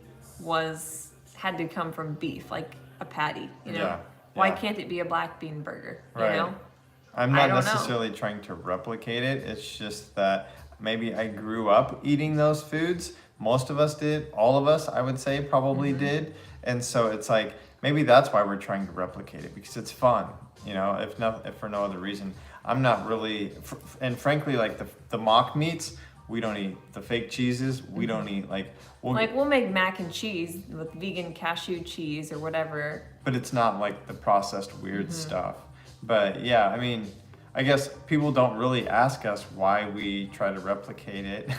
had to come from beef, like a patty, you know? Yeah. Why Yeah. can't it be a black bean burger, Right. you know? I'm I not don't know. necessarily trying to replicate it. It's just that maybe I grew up eating those foods. Most of us did. All of us, I would say, probably did. And so it's like, maybe that's why we're trying to replicate it, because it's fun, you know, if for no other reason. I'm not really, and frankly, like the mock meats, we don't eat. The fake cheeses, we don't eat. Like we'll make mac and cheese with vegan cashew cheese or whatever. But it's not like the processed weird stuff. But yeah, I mean, I guess people don't really ask us why we try to replicate it.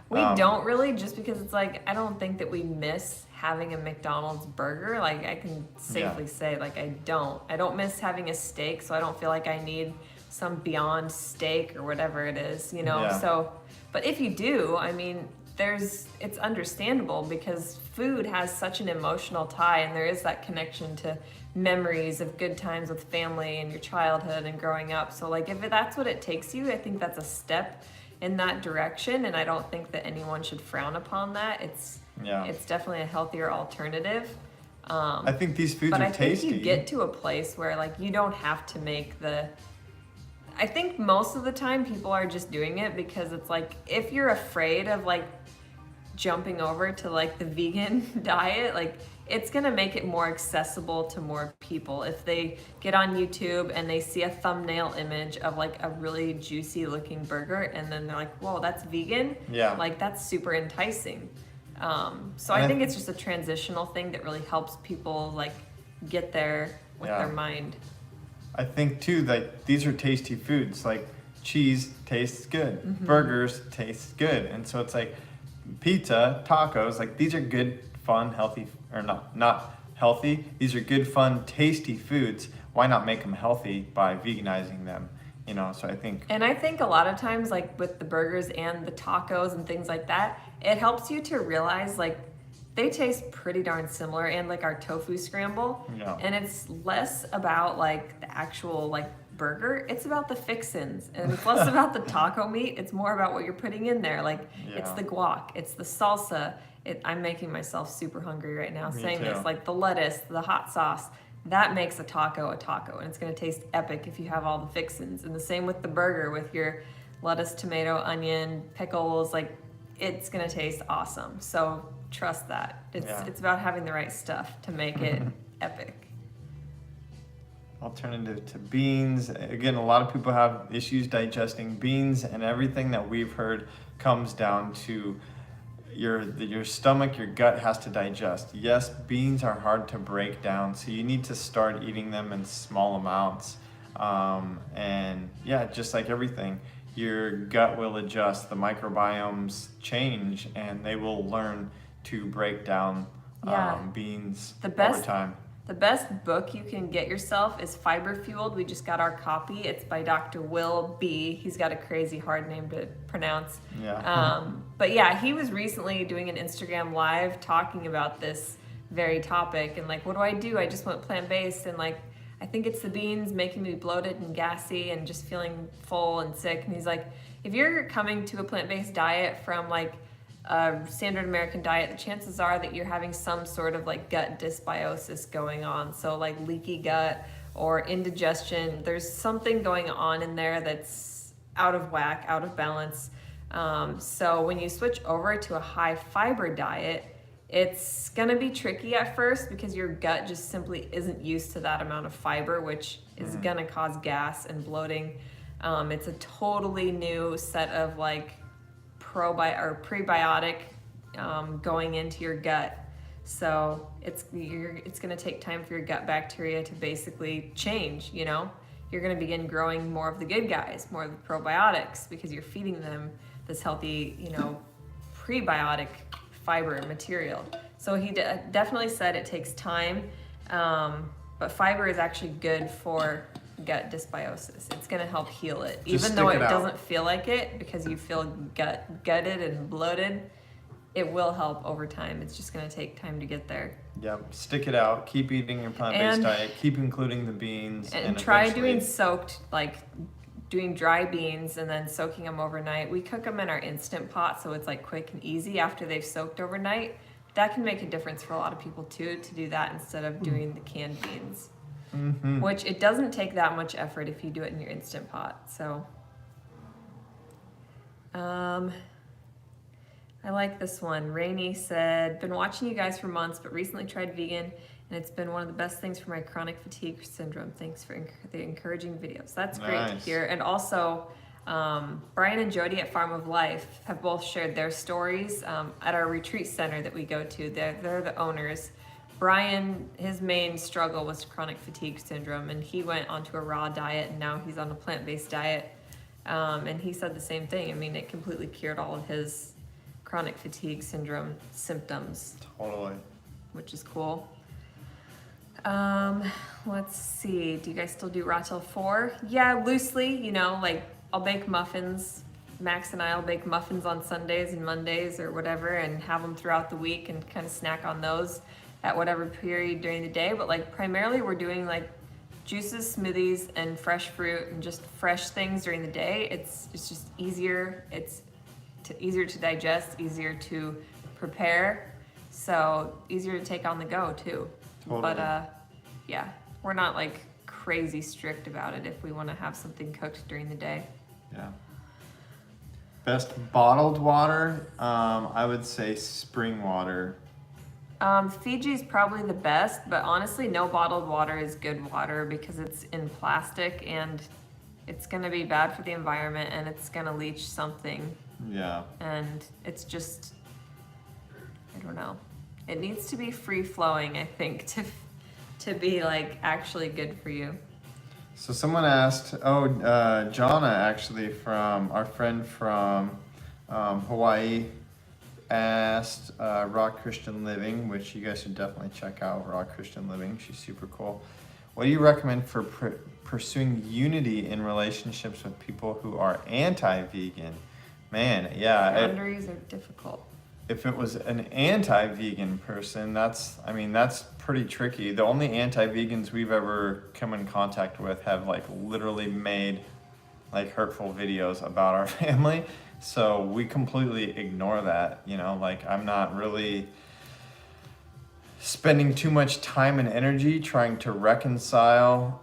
We don't really, just because it's like, I don't think that we miss having a McDonald's burger. Like, I can safely say, like, I don't miss having a steak, so I don't feel like I need some Beyond Steak or whatever it is, you know? Yeah. So, but if you do, I mean, it's understandable because food has such an emotional tie, and there is that connection to memories of good times with family and your childhood and growing up. So like, if that's what it takes you, I think that's a step in that direction, and I don't think that anyone should frown upon that. It's definitely a healthier alternative. I think these foods but are I think tasty. you get to a place where like you don't have to make I think most of the time people are just doing it because it's like, if you're afraid of like jumping over to like the vegan diet, like it's gonna make it more accessible to more people. If they get on YouTube and they see a thumbnail image of like a really juicy looking burger and then they're like, whoa, that's vegan? Yeah. Like that's super enticing. So I think it's just a transitional thing that really helps people like get there with their mind. I think too that these are tasty foods. Like cheese tastes good, burgers taste good, and so it's like pizza, tacos. Like these are good, fun, healthy, or not healthy. These are good, fun, tasty foods. Why not make them healthy by veganizing them? you know, so I think. And I think a lot of times, like with the burgers and the tacos and things like that, it helps you to realize like they taste pretty darn similar, and like our tofu scramble. Yeah. And it's less about like the actual like burger, it's about the fixins, and it's less about the taco meat, it's more about what you're putting in there. Like it's the guac, it's the salsa. I'm making myself super hungry right now saying this, like the lettuce, the hot sauce. That makes a taco, and it's gonna taste epic if you have all the fixins. And the same with the burger, with your lettuce, tomato, onion, pickles, like it's gonna taste awesome. So trust that. It's about having the right stuff to make it epic. Alternative to beans. Again, a lot of people have issues digesting beans, and everything that we've heard comes down to your stomach, your gut has to digest. Yes, beans are hard to break down, so you need to start eating them in small amounts. And yeah, just like everything, your gut will adjust, the microbiomes change, and they will learn to break down beans over time. The best book you can get yourself is Fiber Fueled. We just got our copy. It's by Dr. Will B. He's got a crazy hard name to pronounce. Yeah. But yeah, he was recently doing an Instagram live talking about this very topic, and like, what do? I just went plant-based, and like, I think it's the beans making me bloated and gassy and just feeling full and sick. And he's like, if you're coming to a plant-based diet from like a standard American diet, the chances are that you're having some sort of like gut dysbiosis going on. So like leaky gut or indigestion. There's something going on in there that's out of whack, out of balance. So when you switch over to a high fiber diet, it's gonna be tricky at first because your gut just simply isn't used to that amount of fiber, which is gonna cause gas and bloating. It's a totally new set of like prebiotic going into your gut. So it's gonna take time for your gut bacteria to basically change, you know? You're gonna begin growing more of the good guys, more of the probiotics, because you're feeding them this healthy, you know, prebiotic fiber material. So he definitely said it takes time, but fiber is actually good for gut dysbiosis. It's gonna help heal it, even though it doesn't feel like it, because you feel gutted and bloated. It will help over time. It's just gonna take time to get there. Yep, stick it out. Keep eating your plant-based diet. Keep including the beans. And try doing soaked, like doing dry beans and then soaking them overnight. We cook them in our Instant Pot, so it's like quick and easy after they've soaked overnight. That can make a difference for a lot of people too, to do that instead of doing the canned beans. Which it doesn't take that much effort if you do it in your Instant Pot. So I like this one. Rainey said, been watching you guys for months, but recently tried vegan, and it's been one of the best things for my chronic fatigue syndrome. Thanks for the encouraging videos. That's great to hear. And also, Brian and Jody at Farm of Life have both shared their stories at our retreat center that we go to. They're the owners. Brian, his main struggle was chronic fatigue syndrome, and he went onto a raw diet, and now he's on a plant-based diet. And he said the same thing. I mean, it completely cured all of his chronic fatigue syndrome symptoms. Totally. Which is cool. Let's see. Do you guys still do raw till 4? Yeah, loosely, you know, like I'll bake muffins. Max and I'll bake muffins on Sundays and Mondays or whatever, and have them throughout the week and kind of snack on those at whatever period during the day. But like primarily we're doing like juices, smoothies, and fresh fruit, and just fresh things during the day. It's just easier. It's easier to digest, easier to prepare, so easier to take on the go too. Totally. But yeah, we're not like crazy strict about it if we want to have something cooked during the day. Yeah. Best bottled water, I would say spring water. Fiji's probably the best, but honestly, no bottled water is good water because it's in plastic and it's gonna be bad for the environment and it's gonna leach something. Yeah. And it's just, I don't know. It needs to be free flowing, I think, to be like actually good for you. So someone asked, Jonna actually, from our friend from Hawaii, asked Raw Christian Living, which you guys should definitely check out. Raw Christian Living, she's super cool. What do you recommend for pursuing unity in relationships with people who are anti-vegan? Man, yeah. Boundaries are difficult. If it was an anti-vegan person, that's pretty tricky. The only anti-vegans we've ever come in contact with have like literally made like hurtful videos about our family. So we completely ignore that, you know, like I'm not really spending too much time and energy trying to reconcile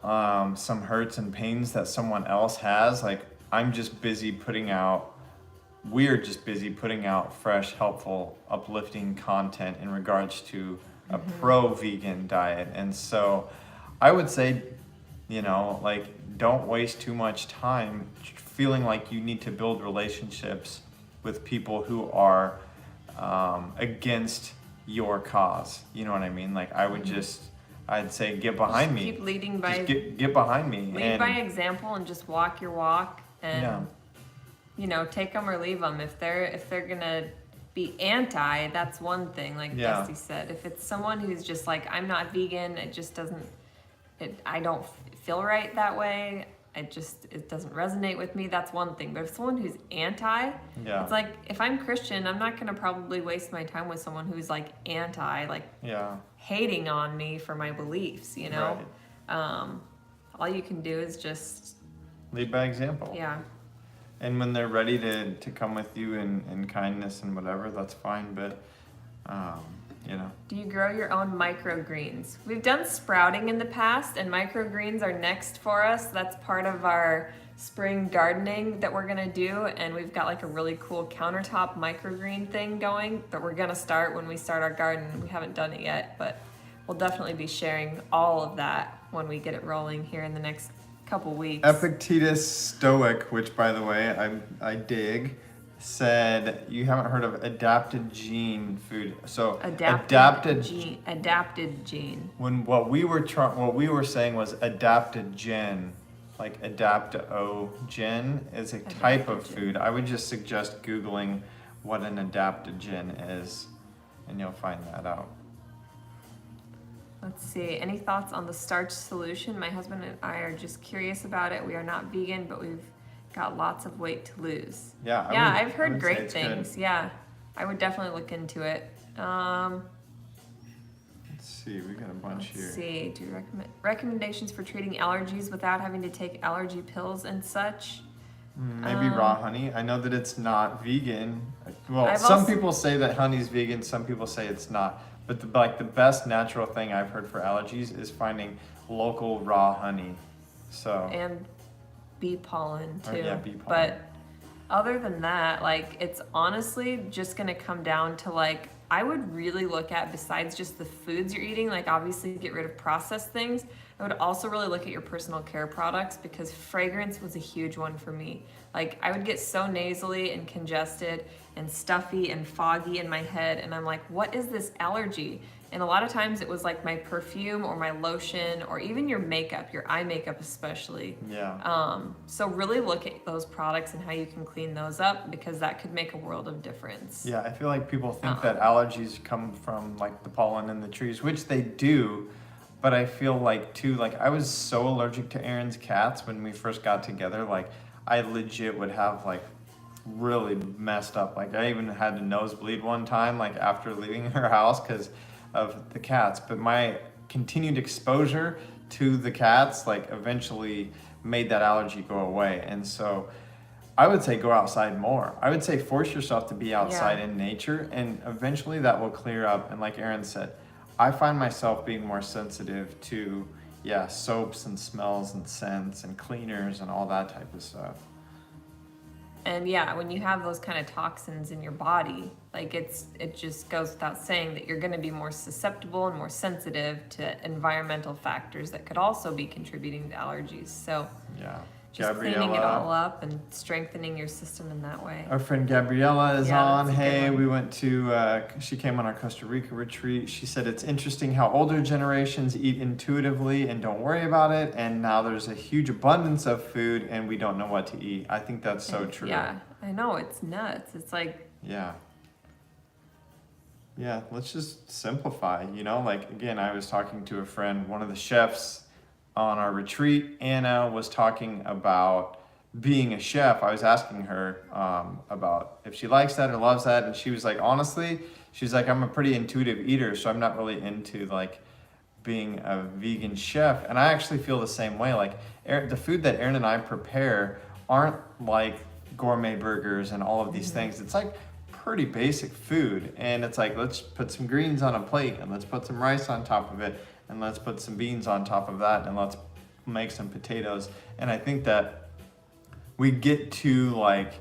some hurts and pains that someone else has. Like we're just busy putting out fresh, helpful, uplifting content in regards to a pro-vegan diet. And so I would say, you know, like don't waste too much time feeling like you need to build relationships with people who are against your cause. You know what I mean? Like I would I'd say get behind me. Keep leading by get behind me. Lead by example and just walk your walk and yeah. you know, take them or leave them. If they're gonna be anti, that's one thing. Like Dusty said, if it's someone who's just like, I'm not vegan, it just doesn't. I don't feel right that way. It doesn't resonate with me. That's one thing. But if someone who's anti, it's like if I'm Christian, I'm not gonna probably waste my time with someone who's like anti, like hating on me for my beliefs. You know, all you can do is just lead by example. Yeah. And when they're ready to come with you in kindness and whatever, that's fine. But you know. Do you grow your own microgreens? We've done sprouting in the past, and microgreens are next for us. That's part of our spring gardening that we're gonna do, and we've got like a really cool countertop microgreen thing going that we're gonna start when we start our garden. We haven't done it yet, but we'll definitely be sharing all of that when we get it rolling here in the next couple weeks. Epictetus Stoic, which by the way I dig, said you haven't heard of adapted gene food. So adapted gene. When what we were saying was adapted gen, like adaptogen is a type of food. I would just suggest Googling what an adaptogen is, and you'll find that out. Let's see. Any thoughts on the starch solution? My husband and I are just curious about it. We are not vegan, but we've got lots of weight to lose. Yeah, I've heard great things. Good. Yeah, I would definitely look into it. Let's see, we got a bunch here. Let's see. Do you recommend recommendations for treating allergies without having to take allergy pills and such? Maybe raw honey. I know that it's not vegan. Well, some people say that honey's vegan. Some people say it's not. But the best natural thing I've heard for allergies is finding local raw honey. So and bee pollen too. Bee pollen. But other than that, like it's honestly just gonna come down to like I would really look at, besides just the foods you're eating, like obviously get rid of processed things. I would also really look at your personal care products, because fragrance was a huge one for me. Like I would get so nasally and congested and stuffy and foggy in my head, and I'm like, what is this allergy? And a lot of times it was like my perfume or my lotion or even your makeup, your eye makeup especially. Yeah. So really look at those products and how you can clean those up, because that could make a world of difference. Yeah, I feel like people think that allergies come from like the pollen in the trees, which they do. But I feel like too, like I was so allergic to Erin's cats when we first got together. Like I legit would have like really messed up. Like I even had to nosebleed one time, like after leaving her house because of the cats. But my continued exposure to the cats like eventually made that allergy go away. And so I would say go outside more. I would say force yourself to be outside in nature, and eventually that will clear up. And like Erin said, I find myself being more sensitive to soaps and smells and scents and cleaners and all that type of stuff. And when you have those kind of toxins in your body, like it just goes without saying that you're going to be more susceptible and more sensitive to environmental factors that could also be contributing to allergies. So just cleaning it all up and strengthening your system in that way. Our friend Gabriella is on. Hey, we went to, she came on our Costa Rica retreat. She said it's interesting how older generations eat intuitively and don't worry about it. And now there's a huge abundance of food and we don't know what to eat. I think that's so true. Yeah, I know. It's nuts. It's like... Yeah, let's just simplify, like, again, I was talking to a friend, one of the chefs on our retreat, Anna was talking about being a chef. I was asking her about if she likes that or loves that, and she was like, honestly, she's like, I'm a pretty intuitive eater, so I'm not really into like being a vegan chef. And I actually feel the same way. Like the food that Erin and I prepare aren't like gourmet burgers and all of these things. It's like pretty basic food, and it's like, let's put some greens on a plate, and let's put some rice on top of it, and let's put some beans on top of that, and let's make some potatoes. And I think that we get too like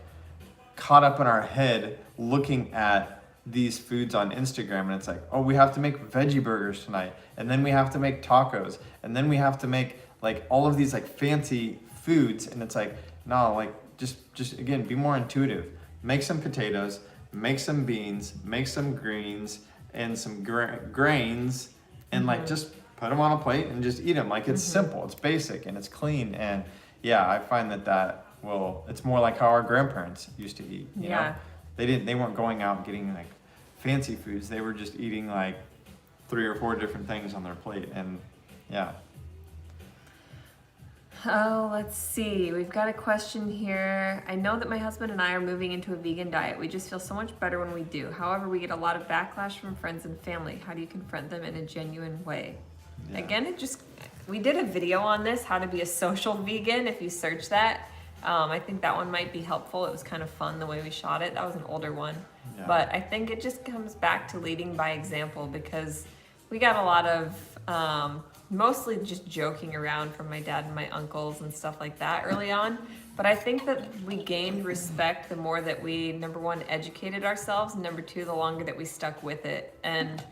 caught up in our head looking at these foods on Instagram, and it's like, oh, we have to make veggie burgers tonight, and then we have to make tacos, and then we have to make like all of these like fancy foods. And it's like, no, like just again, be more intuitive. Make some potatoes, make some beans, make some greens and some grains, and like just put them on a plate and just eat them. Like it's simple, it's basic, and it's clean. And yeah, I find that it's more like how our grandparents used to eat. You know? They weren't going out and getting like fancy foods. They were just eating like 3 or 4 different things on their plate. And yeah. Oh, let's see. We've got a question here. I know that my husband and I are moving into a vegan diet. We just feel so much better when we do. However, we get a lot of backlash from friends and family. How do you confront them in a genuine way? Yeah. Again, we did a video on this, how to be a social vegan, if you search that. I think that one might be helpful. It was kind of fun the way we shot it. That was an older one. Yeah. But I think it just comes back to leading by example, because we got a lot of mostly just joking around from my dad and my uncles and stuff like that early on. But I think that we gained respect the more that we, number one, educated ourselves, and number two, the longer that we stuck with it. And,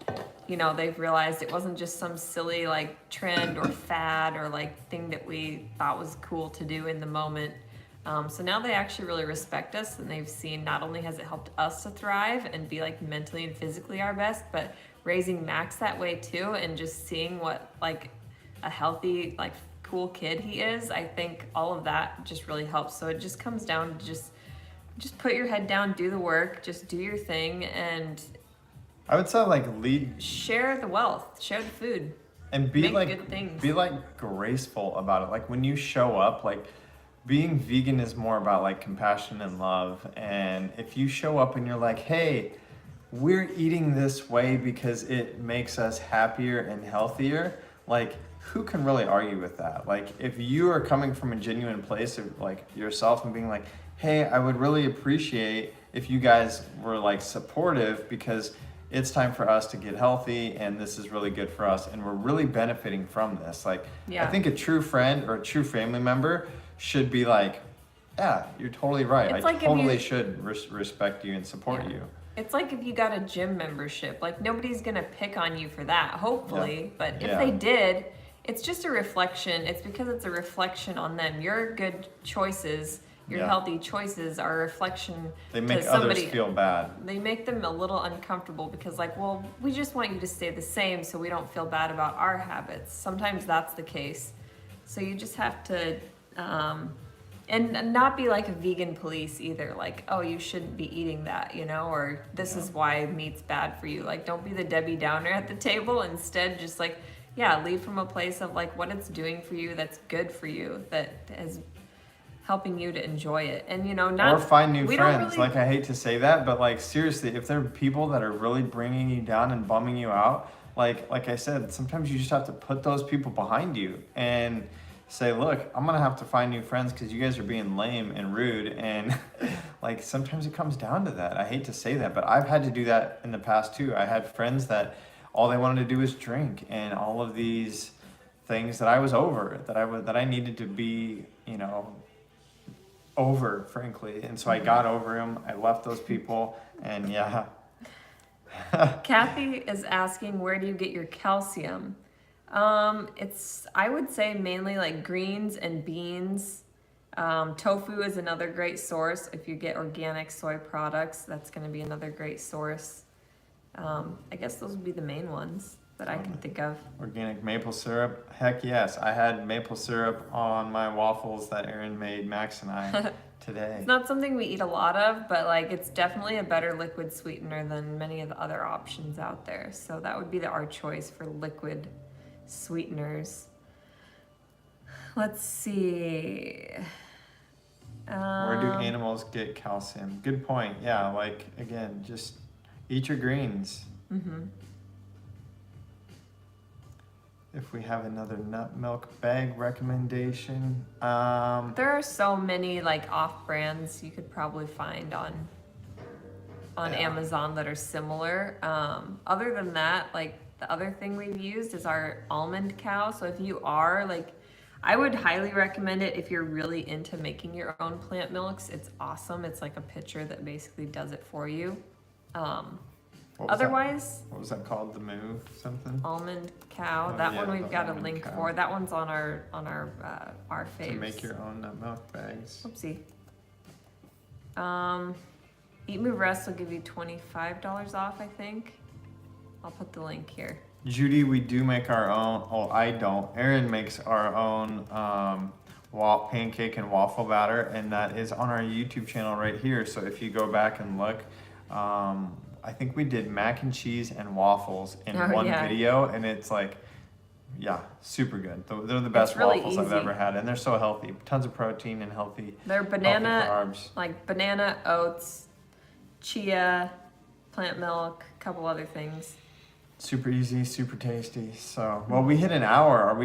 you know, they've realized it wasn't just some silly like trend or fad or like thing that we thought was cool to do in the moment. So now they actually really respect us, and they've seen not only has it helped us to thrive and be like mentally and physically our best, but raising Max that way too, and just seeing what like a healthy, like cool kid he is. I think all of that just really helps. So it just comes down to just put your head down, do the work, just do your thing, and I would say like share the wealth, share the food, and be make like good things. Be like graceful about it. Like when you show up, like being vegan is more about like compassion and love. And if you show up and you're like, hey, we're eating this way because it makes us happier and healthier, like who can really argue with that? Like if you are coming from a genuine place of like yourself and being like, hey, I would really appreciate if you guys were like supportive, because it's time for us to get healthy and this is really good for us and we're really benefiting from this. Like, I think a true friend or a true family member should be like, yeah, you're totally right. It's I like totally should respect you and support you. It's like if you got a gym membership, like nobody's gonna pick on you for that, hopefully. But if they did, it's just a reflection. It's because it's a reflection on them. Your good choices, your healthy choices are a reflection. They make others feel bad. They make them a little uncomfortable because like, well, we just want you to stay the same so we don't feel bad about our habits. Sometimes that's the case. So you just have to, and not be like a vegan police either. Like, oh, you shouldn't be eating that, you know, or this is why meat's bad for you. Like, don't be the Debbie Downer at the table. Instead, just like, lead from a place of like what it's doing for you, that's good for you, that is helping you to enjoy it. And you know, or find new friends. Like, I hate to say that, but like seriously, if there are people that are really bringing you down and bumming you out, like I said, sometimes you just have to put those people behind you and say, look, I'm gonna have to find new friends because you guys are being lame and rude. And like sometimes it comes down to that. I hate to say that, but I've had to do that in the past too. I had friends that all they wanted to do was drink, and all of these things that I was over, that I needed to be, you know, over, frankly. And so I got over him. I left those people, and Kathy is asking, where do you get your calcium? It's, I would say mainly like greens and beans. Tofu is another great source. If you get organic soy products, that's going to be another great source. I guess those would be the main ones that I can think of. Organic maple syrup. Heck yes. I had maple syrup on my waffles that Erin made Max and I today. It's not something we eat a lot of, but like it's definitely a better liquid sweetener than many of the other options out there. So that would be our choice for liquid sweeteners. Let's see. Where do animals get calcium? Good point. Yeah, like again, just eat your greens. Mm-hmm. If we have another nut milk bag recommendation, There are so many like off brands you could probably find on Yeah. Amazon that are similar. Other than that, like the other thing we've used is our almond cow. So if you are like, I would highly recommend it if you're really into making your own plant milks. It's awesome. It's like a pitcher that basically does it for you. what was Otherwise, what was that called? The Move something? almond cow. Oh, That yeah, one we've the got a almond link cow. for. That one's on our faves. To make your own nut milk bags. Oopsie. EatMoveRest will give you $25 off, I think. I'll put the link here. Judy, we do make our own. Oh, I don't. Erin makes our own pancake and waffle batter, and that is on our YouTube channel right here. So if you go back and look, I think we did mac and cheese and waffles in one yeah. video, and it's like, yeah, super good. They're the best really waffles I've easy. ever had, and they're so healthy. Tons of protein and healthy. They're banana, carbs. like banana, oats, chia, plant milk, a couple other things. Super easy, super tasty. So, well, we hit an hour.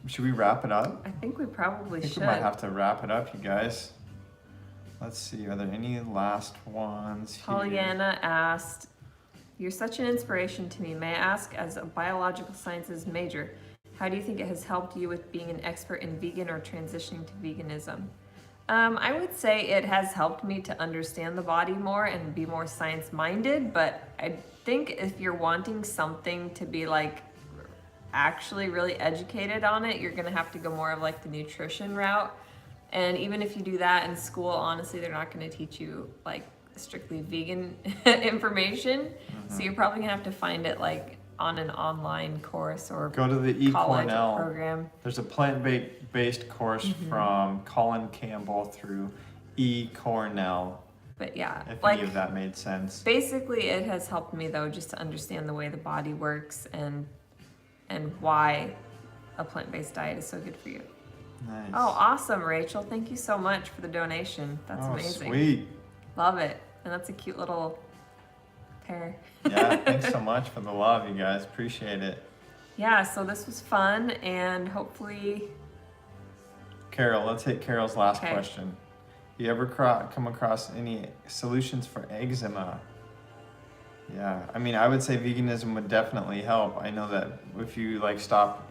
Should we wrap it up? I think we probably I think should. we might have to wrap it up, you guys. Let's see, are there any last ones here? Pollyanna asked, "You're such an inspiration to me. May I ask, as a biological sciences major, how do you think it has helped you with being an expert in vegan or transitioning to veganism?" I would say it has helped me to understand the body more and be more science-minded, but I think if you're wanting something to be like actually really educated on it, you're gonna have to go more of like the nutrition route. And even if you do that in school, honestly, they're not gonna teach you like strictly vegan information. So you're probably gonna have to find it like on an online course or Go to the college eCornell. program. There's a plant-based course from Colin Campbell through eCornell, But yeah, if like any of that made sense. basically it has helped me though just to understand the way the body works and why a plant-based diet is so good for you. Nice. Oh, awesome, Rachel. Thank you so much for the donation. That's Oh, amazing. sweet. Love it. And that's a cute little pair. Yeah, thanks so much for the love, you guys. Appreciate it. Yeah, so this was fun and hopefully Carol, let's hit Carol's last Okay. question. You ever come across any solutions for eczema? Yeah, I mean, I would say veganism would definitely help. I know that if you like stop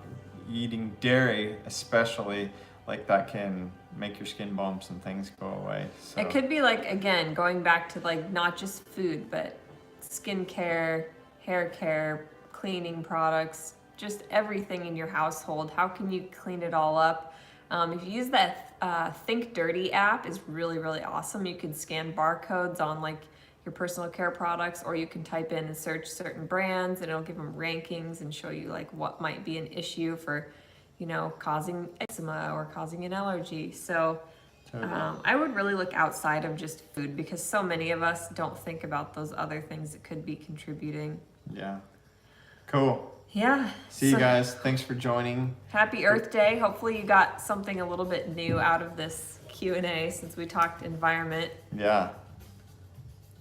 eating dairy, especially, like that can make your skin bumps and things go away. So. it could be like, again, going back to like not just food, but skincare, hair care, cleaning products, just everything in your household. How can you clean it all up? If you use that Think Dirty app, is really, really awesome. You can scan barcodes on like your personal care products, or you can type in and search certain brands and it'll give them rankings and show you like what might be an issue for, you know, causing eczema or causing an allergy. So I would really look outside of just food because so many of us don't think about those other things that could be contributing. Yeah. Cool. Yeah. See you so guys. Thanks for joining. Happy Earth Day. Hopefully you got something a little bit new out of this Q&A since we talked environment. Yeah.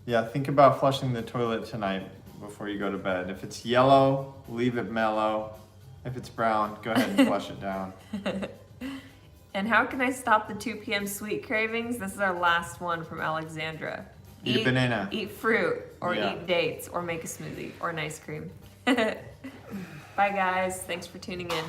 Yeah, think about flushing the toilet tonight before you go to bed. If it's yellow, leave it mellow. If it's brown, go ahead and flush it down. And how can I stop the 2 p.m. sweet cravings? This is our last one from Alexandra. Eat a banana. Eat fruit, or Yeah. eat dates, or make a smoothie, or an ice cream. Bye guys, thanks for tuning in.